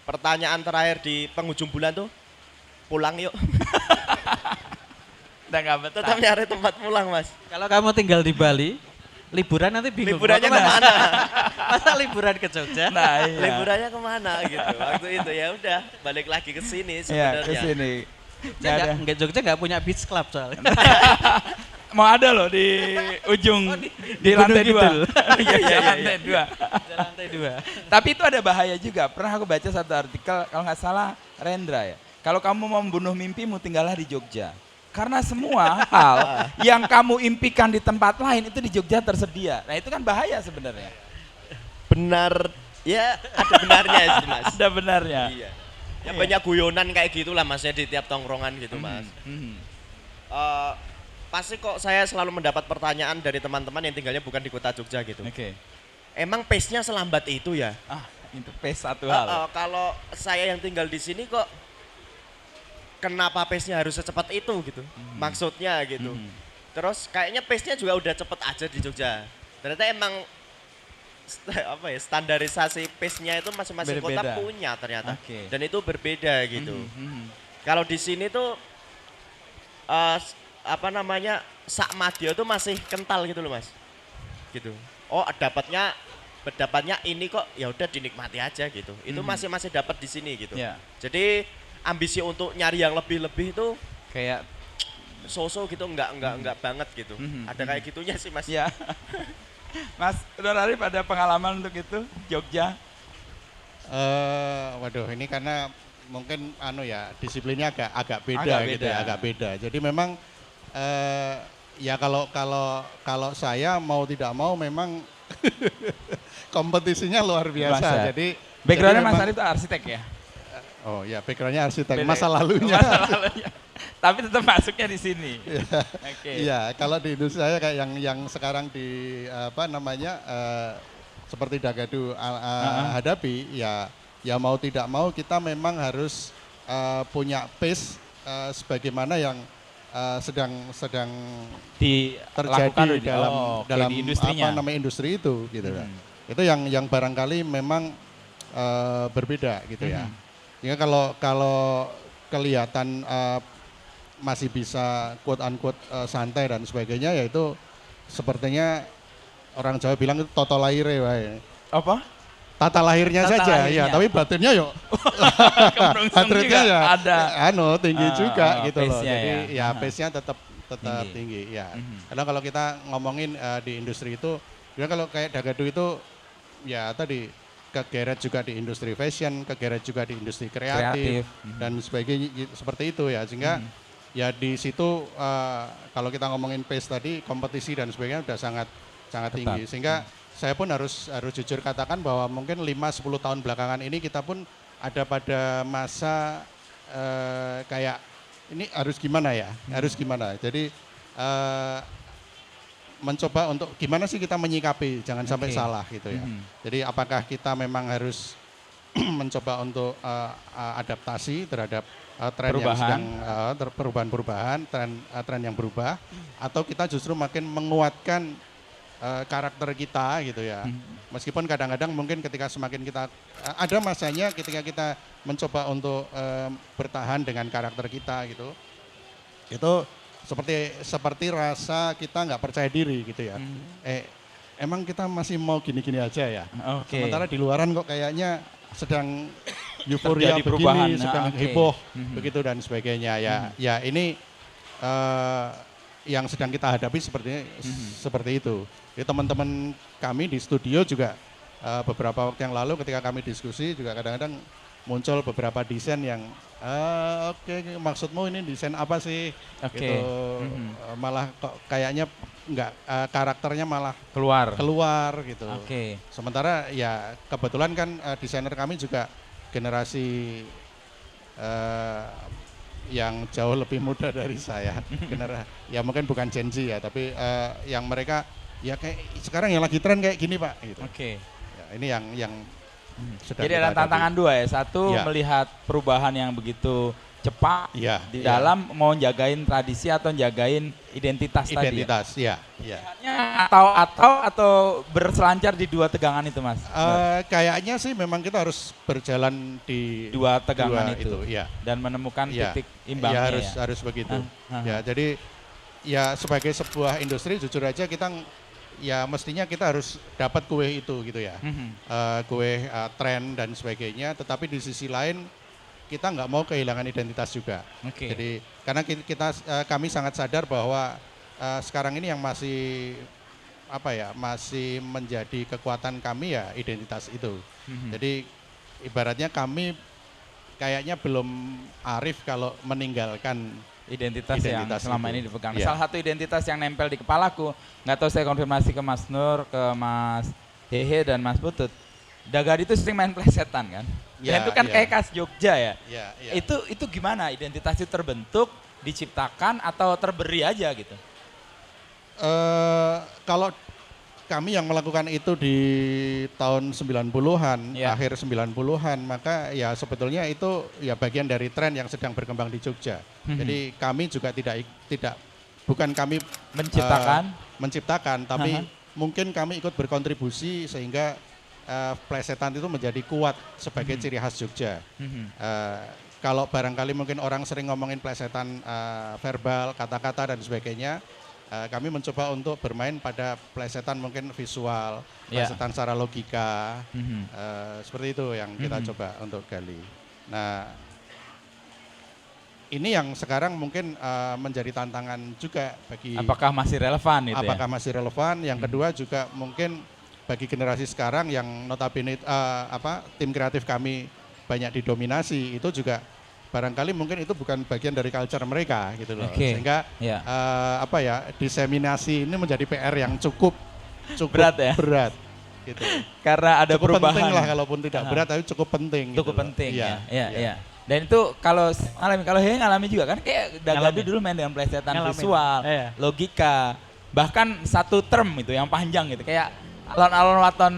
Pertanyaan terakhir di penghujung bulan tuh pulang yuk. Udah nggak betah. Tetap nyari tempat pulang, Mas. Kalau kamu tinggal di Bali, liburan nanti bingung. Liburannya mau kemana? Masa liburan ke Jogja? Nah, iya. Liburannya kemana gitu. Waktu itu ya udah balik lagi ke sini Iya, ke sebenarnya. sini. Jogja nggak Jogja nggak punya beach club soalnya. Mau ada loh di ujung di Gunung lantai 2. Kidul. Iya, lantai 2. Lantai 2. Tapi itu ada bahaya juga. Pernah aku baca satu artikel, kalau nggak salah Rendra ya. Kalau kamu mau membunuh mimpimu, tinggallah di Jogja. Karena semua hal yang kamu impikan di tempat lain itu di Jogja tersedia. Nah itu kan bahaya sebenarnya. Benar, ya ada benarnya sih, Mas. Ada benarnya. Iya. Ya banyak guyonan kayak gitulah Mas ya di tiap tongkrongan gitu, Mas. Pasti kok saya selalu mendapat pertanyaan dari teman-teman yang tinggalnya bukan di kota Jogja gitu. Oke. Emang pace-nya selambat itu ya? Itu satu hal. Kalau saya yang tinggal di sini kok kenapa pace-nya harus secepat itu gitu? Maksudnya gitu. Terus kayaknya pace-nya juga udah cepet aja di Jogja. Ternyata emang apa ya, standarisasi pace-nya itu masing-masing kota Berbeda. punya ternyata. Oke. Dan itu berbeda gitu. Kalau di sini tuh apa namanya, Sakmadio tuh masih kental gitu loh Mas. Gitu. Oh, dapatnya ini kok, ya udah dinikmati aja gitu. Itu masih dapat di sini gitu. Ya. Jadi ambisi untuk nyari yang lebih-lebih itu Kayak so-so gitu enggak banget gitu. Ada kayak gitunya sih Mas. ya. Mas Nur Arif ada pengalaman untuk itu Jogja? Waduh, ini karena mungkin disiplinnya agak beda gitu ya, agak beda. Jadi memang ya kalau saya mau tidak mau memang kompetisinya luar biasa. Jadi backgroundnya jadi Mas memang- Arif itu arsitek ya? Oh ya, backgroundnya arsitek. Beda. Masa lalunya. Masa lalunya. Tapi tetap masuknya di sini. Oke. Iya, kalau di industri saya kayak yang sekarang di seperti Dagadu hadapi, ya mau tidak mau kita memang harus punya pace sebagaimana yang sedang terjadi dalam di industrinya. industri itu gitu kan. Itu yang barangkali memang berbeda gitu ya. Sehingga kalau kelihatan masih bisa quote unquote santai dan sebagainya, yaitu sepertinya orang Jawa bilang itu toto lahire wae. Apa? Tata lahirnya Tata saja lahirnya. ya, tapi batinnya yuk Kemerungsung Hatritnya juga ya ada. tinggi juga gitu loh. pace-nya Jadi ya. ya pace-nya tetap tinggi ya. Karena kalau kita ngomongin di industri itu, ya kalau kayak Dagadu itu ya tadi kegeret juga di industri fashion, kegeret juga di industri kreatif. Dan sebagainya seperti itu ya. Sehingga ya di situ kalau kita ngomongin pace tadi, kompetisi dan sebagainya udah sangat tinggi. Sehingga saya pun harus jujur katakan bahwa mungkin 5-10 tahun belakangan ini kita pun ada pada masa kayak ini harus gimana ya, harus gimana. Jadi mencoba untuk gimana sih kita menyikapi, jangan sampai salah gitu ya. Jadi apakah kita memang harus mencoba untuk adaptasi terhadap tren yang sedang perubahan-perubahan, tren yang berubah, atau kita justru makin menguatkan karakter kita gitu ya. Meskipun kadang-kadang mungkin ketika semakin kita ada masanya ketika kita mencoba untuk bertahan dengan karakter kita gitu. Itu seperti rasa kita nggak percaya diri gitu ya. Emang kita masih mau gini-gini aja ya. Sementara di luaran kok kayaknya sedang euforia Terjadi perubahan. begini, sedang heboh begitu dan sebagainya ya. Ya ini yang sedang kita hadapi seperti itu. Jadi teman-teman kami di studio juga beberapa waktu yang lalu ketika kami diskusi juga kadang-kadang muncul beberapa desain yang oke, maksudmu ini desain apa sih? Gitu. Malah kok kayaknya enggak karakternya malah keluar gitu. Sementara ya kebetulan kan desainer kami juga generasi yang jauh lebih muda dari saya. Ya mungkin bukan Gen Z ya, tapi yang mereka ya kayak sekarang yang lagi tren kayak gini Pak gitu. Ya, ini yang sedang Jadi kita ada hadapi. tantangan dua ya. Satu Ya. melihat perubahan yang begitu cepat Ya, di ya. dalam mau jagain tradisi atau jagain identitas tadi. Identitas, ya. Atau berselancar di dua tegangan itu Mas. Kayaknya sih memang kita harus berjalan di Dua tegangan itu. ya. Dan menemukan Ya. titik imbangnya Ya, harus begitu. Ya, jadi ya sebagai sebuah industri jujur aja kita ya mestinya kita harus dapat kue itu gitu ya. Kue tren dan sebagainya, tetapi di sisi lain kita nggak mau kehilangan identitas juga. Oke. Jadi karena kami sangat sadar bahwa sekarang ini yang masih masih menjadi kekuatan kami ya identitas itu. Jadi ibaratnya kami kayaknya belum arif kalau meninggalkan Identitas yang Identitas selama itu. ini dipegang. Iya. Salah satu identitas yang nempel di kepalaku, nggak tahu saya konfirmasi ke Mas Nur, ke Mas Hehe dan Mas Putut. Dagadi itu sering main plesetan kan? Ya, Dan itu kan ya. kayak khas Jogja ya. ya, ya. Itu gimana identitas itu terbentuk, diciptakan atau terberi aja gitu? Kalau kami yang melakukan itu di tahun 90-an, Ya. akhir 90-an, maka ya sebetulnya itu ya bagian dari tren yang sedang berkembang di Jogja. Jadi kami juga bukan kami menciptakan, tapi mungkin kami ikut berkontribusi sehingga plesetan itu menjadi kuat sebagai ciri khas Jogja. Kalau barangkali mungkin orang sering ngomongin plesetan verbal, kata-kata dan sebagainya, kami mencoba untuk bermain pada plesetan mungkin visual, Ya. plesetan secara logika, seperti itu yang kita coba untuk gali. Nah, ini yang sekarang mungkin menjadi tantangan juga bagi Apakah masih relevan itu apakah ya? masih relevan. Yang kedua juga mungkin bagi generasi sekarang yang notabene tim kreatif kami banyak didominasi, itu juga barangkali mungkin itu bukan bagian dari culture mereka gitu loh. Oke. Sehingga Ya. diseminasi ini menjadi PR yang cukup Berat ya? berat gitu. Karena ada Cukup perubahan. penting lah, kalaupun tidak berat tapi cukup penting. Cukup gitu loh. penting Iya, ya. iya. Dan itu kalau Hehe ngalami juga kan kayak Dagadi Ngalamin. dulu main dengan plesetan Ngalamin. visual, Iya. logika, bahkan satu term itu yang panjang gitu kayak alon-alon waton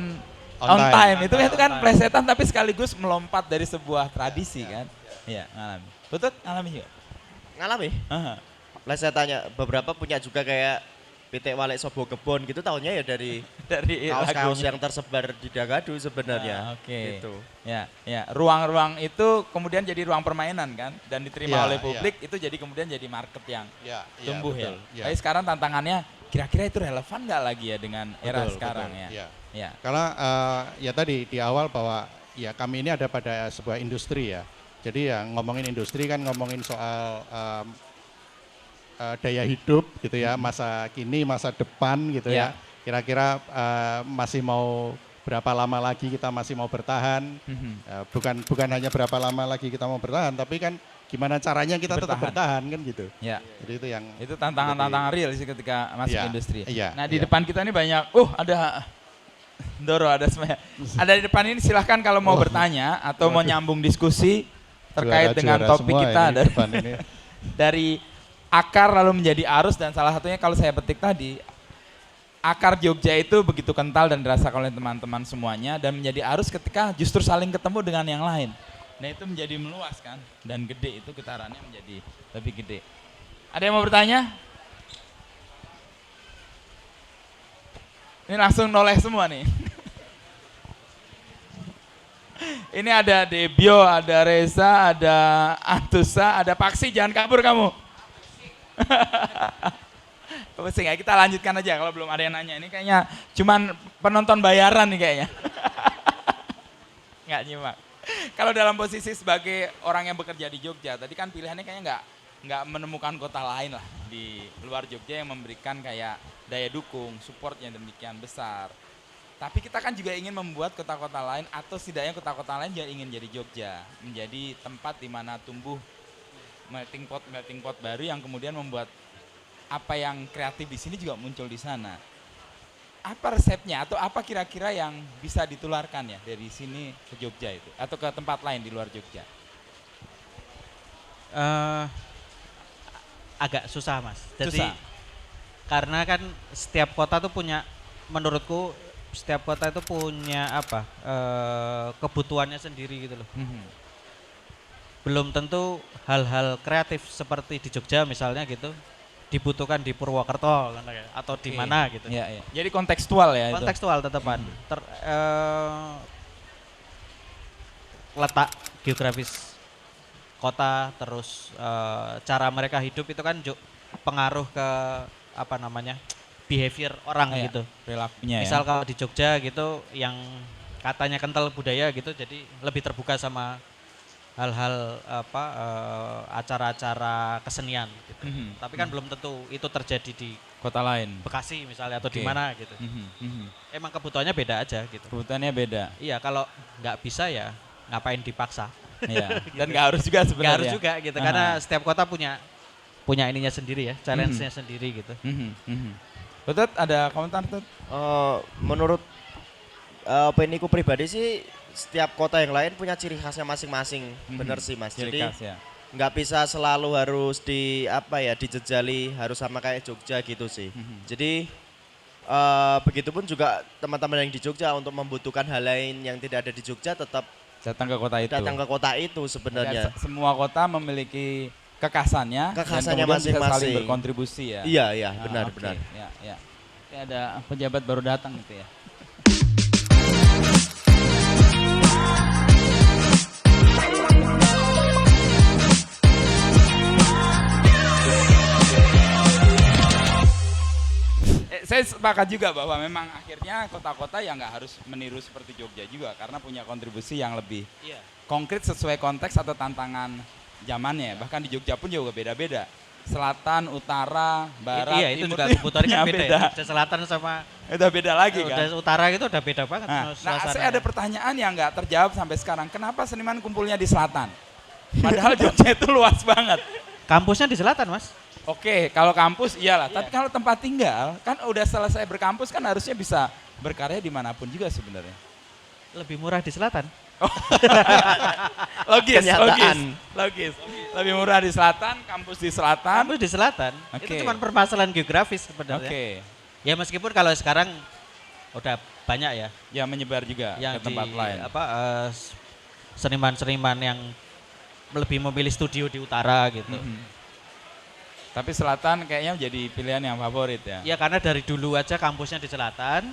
On on time, time. itu kan plesetan tapi sekaligus melompat dari sebuah tradisi kan. Iya, ngalami. Betul, ngalami juga. Ngalami. Aha. Plesetannya beberapa punya juga kayak pitik walek sobo kebon gitu, tahunnya ya dari Dari kaos-kaos lagunya. yang tersebar di Dagadu sebenarnya. Oke. Gitu. Ya. Ruang-ruang itu kemudian jadi ruang permainan kan dan diterima Ya, oleh publik, itu jadi kemudian jadi market yang Iya, iya, tumbuh betul, ya. Tapi sekarang tantangannya kira-kira itu relevan nggak lagi ya dengan era Betul, sekarang betul, ya? iya. Ya. Karena ya tadi di awal bahwa ya kami ini ada pada sebuah industri ya. Jadi ya ngomongin industri kan ngomongin soal daya hidup gitu ya, masa kini, masa depan gitu Ya. ya. Kira-kira masih mau berapa lama lagi kita masih mau bertahan? Bukan hanya berapa lama lagi kita mau bertahan, tapi kan gimana caranya kita tetap Bertahan. bertahan kan gitu. Ya. Jadi itu yang Itu tantangan-tantangan real sih ketika masuk Iya, industri. iya, Nah, di iya. depan kita ini banyak, ada Doro, ada semuanya. Ada di depan ini silahkan kalau mau bertanya atau mau nyambung diskusi terkait dengan juara-juara topik semua kita ini dari, depan ini. dari akar lalu menjadi arus, dan salah satunya kalau saya petik tadi, akar Jogja itu begitu kental dan dirasakan oleh teman-teman semuanya dan menjadi arus ketika justru saling ketemu dengan yang lain. Nah itu menjadi meluas kan dan gede, itu getarannya menjadi lebih gede. Ada yang mau bertanya? Ini langsung noleh semua nih. Ini ada Debio, ada Reza, ada Antusa, ada Paksi, jangan kabur kamu. Pusing ya, kita lanjutkan aja kalau belum ada yang nanya. Ini kayaknya cuman penonton bayaran nih kayaknya. Nggak nyimak. Kalau dalam posisi sebagai orang yang bekerja di Jogja, tadi kan pilihannya kayaknya nggak menemukan kota lain lah di luar Jogja yang memberikan kayak daya dukung, support yang demikian besar. Tapi kita kan juga ingin membuat kota-kota lain atau setidaknya kota-kota lain juga ingin jadi Jogja, menjadi tempat di mana tumbuh melting pot baru yang kemudian membuat apa yang kreatif di sini juga muncul di sana. Apa resepnya atau apa kira-kira yang bisa ditularkan ya dari sini ke Jogja itu atau ke tempat lain di luar Jogja? Agak susah mas. Jadi Susah. karena kan setiap kota tuh punya, menurutku setiap kota itu punya kebutuhannya sendiri gitu loh. Belum tentu hal-hal kreatif seperti di Jogja misalnya gitu dibutuhkan di Purwokerto atau di mana gitu. Ya, ya. Jadi kontekstual ya itu. Kontekstual tetepan. Letak geografis kota, terus cara mereka hidup itu kan pengaruh ke apa namanya behavior orang Iya, gitu. perilakunya Misal ya. kalau di Jogja gitu yang katanya kental budaya gitu, jadi lebih terbuka sama hal-hal apa acara-acara kesenian gitu. Mhm, Tapi kan belum tentu itu terjadi di Kota lain. Bekasi misalnya atau di Oke. mana gitu. Mhm, mhm. Emang kebutuhannya beda aja gitu. Kebutuhannya beda. Iya, kalau nggak bisa ya ngapain dipaksa. Iya. Dan nggak harus juga Nggak sebenarnya. harus juga gitu, Aha. karena setiap kota punya ininya sendiri ya, challenge-nya sendiri gitu. Mhm, mhm. Tutut, ada komentar Tut? Menurut opini ku pribadi sih setiap kota yang lain punya ciri khasnya masing-masing. Bener sih Mas. Ciri Jadi khas ya. nggak bisa selalu harus dijejali harus sama kayak Jogja gitu sih. Jadi begitupun juga teman-teman yang di Jogja untuk membutuhkan hal lain yang tidak ada di Jogja tetap Datang ke kota itu. datang ke kota itu Ya, sebenarnya. semua kota memiliki kekasannya, Kekasannya dan kemudian bisa saling masing-masing. berkontribusi ya. Iya iya Ah, benar oke. benar. Ya, ya. Ini ada pejabat baru datang gitu ya. Saya sepakat juga bahwa memang akhirnya kota-kota yang nggak harus meniru seperti Jogja juga karena punya kontribusi yang lebih Iya. konkret sesuai konteks atau tantangan zamannya. Bahkan di Jogja pun juga beda-beda. Selatan, utara, barat, Iya, itu timur juga tuh kebutuhannya punya beda. Ya. Udah selatan sama Udah beda lagi kan. udah utara gitu udah beda banget Nah, suasananya. saya ada pertanyaan yang nggak terjawab sampai sekarang. Kenapa seniman kumpulnya di selatan? Padahal Jogja itu luas banget. Kampusnya di selatan, Mas. Oke, kalau kampus iyalah. Tapi kalau tempat tinggal, kan udah selesai berkampus kan harusnya bisa berkarya dimanapun juga sebenarnya. Lebih murah di selatan. Logis, Kenyataan. logis. Lebih murah di selatan, kampus di selatan. Kampus di selatan. Oke. Itu cuma permasalahan geografis Oke, sebenarnya. Ya meskipun kalau sekarang udah banyak ya ya menyebar juga yang ke tempat di lain. seniman-seniman yang lebih memilih studio di utara gitu. Mhm. Tapi selatan kayaknya jadi pilihan yang favorit ya. Ya karena dari dulu aja kampusnya di selatan,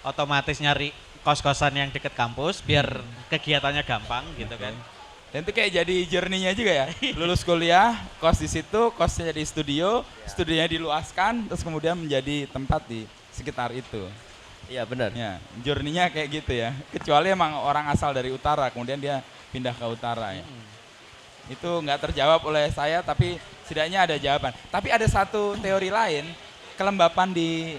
otomatis nyari kos-kosan yang deket kampus biar kegiatannya gampang gitu kan. Dan itu kayak jadi journey-nya juga ya. Lulus kuliah, kos di situ, kosnya di studio, studionya diluaskan, terus kemudian menjadi tempat di sekitar itu. Iya benar. Ya, journey-nya kayak gitu ya. Kecuali emang orang asal dari utara, kemudian dia pindah ke utara ya. Itu nggak terjawab oleh saya, tapi setidaknya ada jawaban. Tapi ada satu teori lain, kelembapan di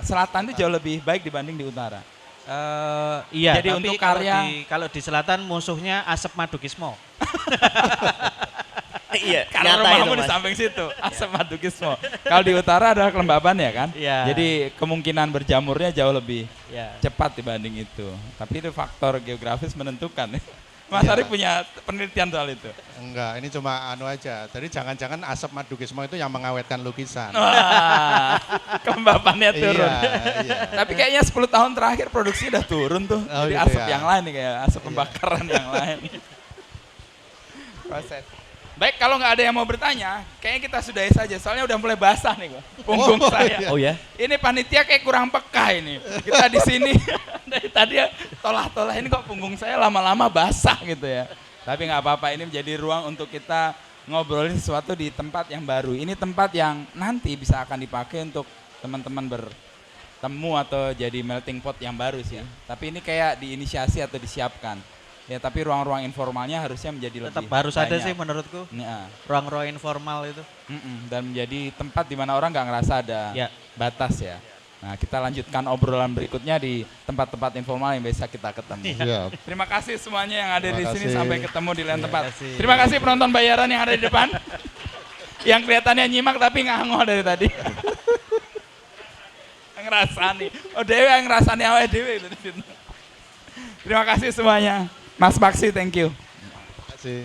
selatan itu jauh lebih baik dibanding di utara. Iya, Jadi tapi untuk kalau karya- kalau di selatan musuhnya asap madukismo. Iya, Karena nyata itu rumahmu di Mas. samping situ, asap madukismo. Kalau di utara adalah kelembapan ya kan? Iya. Jadi kemungkinan berjamurnya jauh lebih Ya. cepat dibanding itu. Tapi itu faktor geografis menentukan. Mas Ari punya penelitian soal itu. Enggak, ini cuma anu aja. Jadi jangan-jangan asap madukismo itu yang mengawetkan lukisan. Wah, kelembapannya turun. Iya. Tapi kayaknya 10 tahun terakhir produksi udah turun tuh. Oh, Jadi gitu asap ya. yang lain nih kayak asap pembakaran yang lain. Proses. Baik, kalau nggak ada yang mau bertanya, kayaknya kita sudahi saja. Soalnya udah mulai basah nih, punggung saya. Oh ya? Ini panitia kayak kurang peka ini. Kita di sini dari tadi ya tolah-tolah ini kok punggung saya lama-lama basah gitu ya. Tapi nggak apa-apa, ini menjadi ruang untuk kita ngobrolin sesuatu di tempat yang baru. Ini tempat yang nanti bisa akan dipakai untuk teman-teman bertemu atau jadi melting pot yang baru sih. Tapi ini kayak diinisiasi atau disiapkan. Ya, tapi ruang-ruang informalnya harusnya menjadi Tetap lebih harus ada banyak. sih menurutku Ya, ruang-ruang informal itu. dan menjadi tempat di mana orang nggak ngerasa ada Ya. batas ya. Nah, kita lanjutkan obrolan berikutnya di tempat-tempat informal yang bisa kita ketemu. Siap. Terima kasih semuanya yang ada di Terima sini kasih. sampai ketemu di lain tempat. kasih. Terima kasih penonton bayaran yang ada di depan. Yang kelihatannya nyimak tapi nganggo dari tadi. Ngerasani. Oh, Dewi yang ngerasani awake dhewe itu di situ. Terima kasih semuanya. Mas Baksi, thank you. Terima kasih.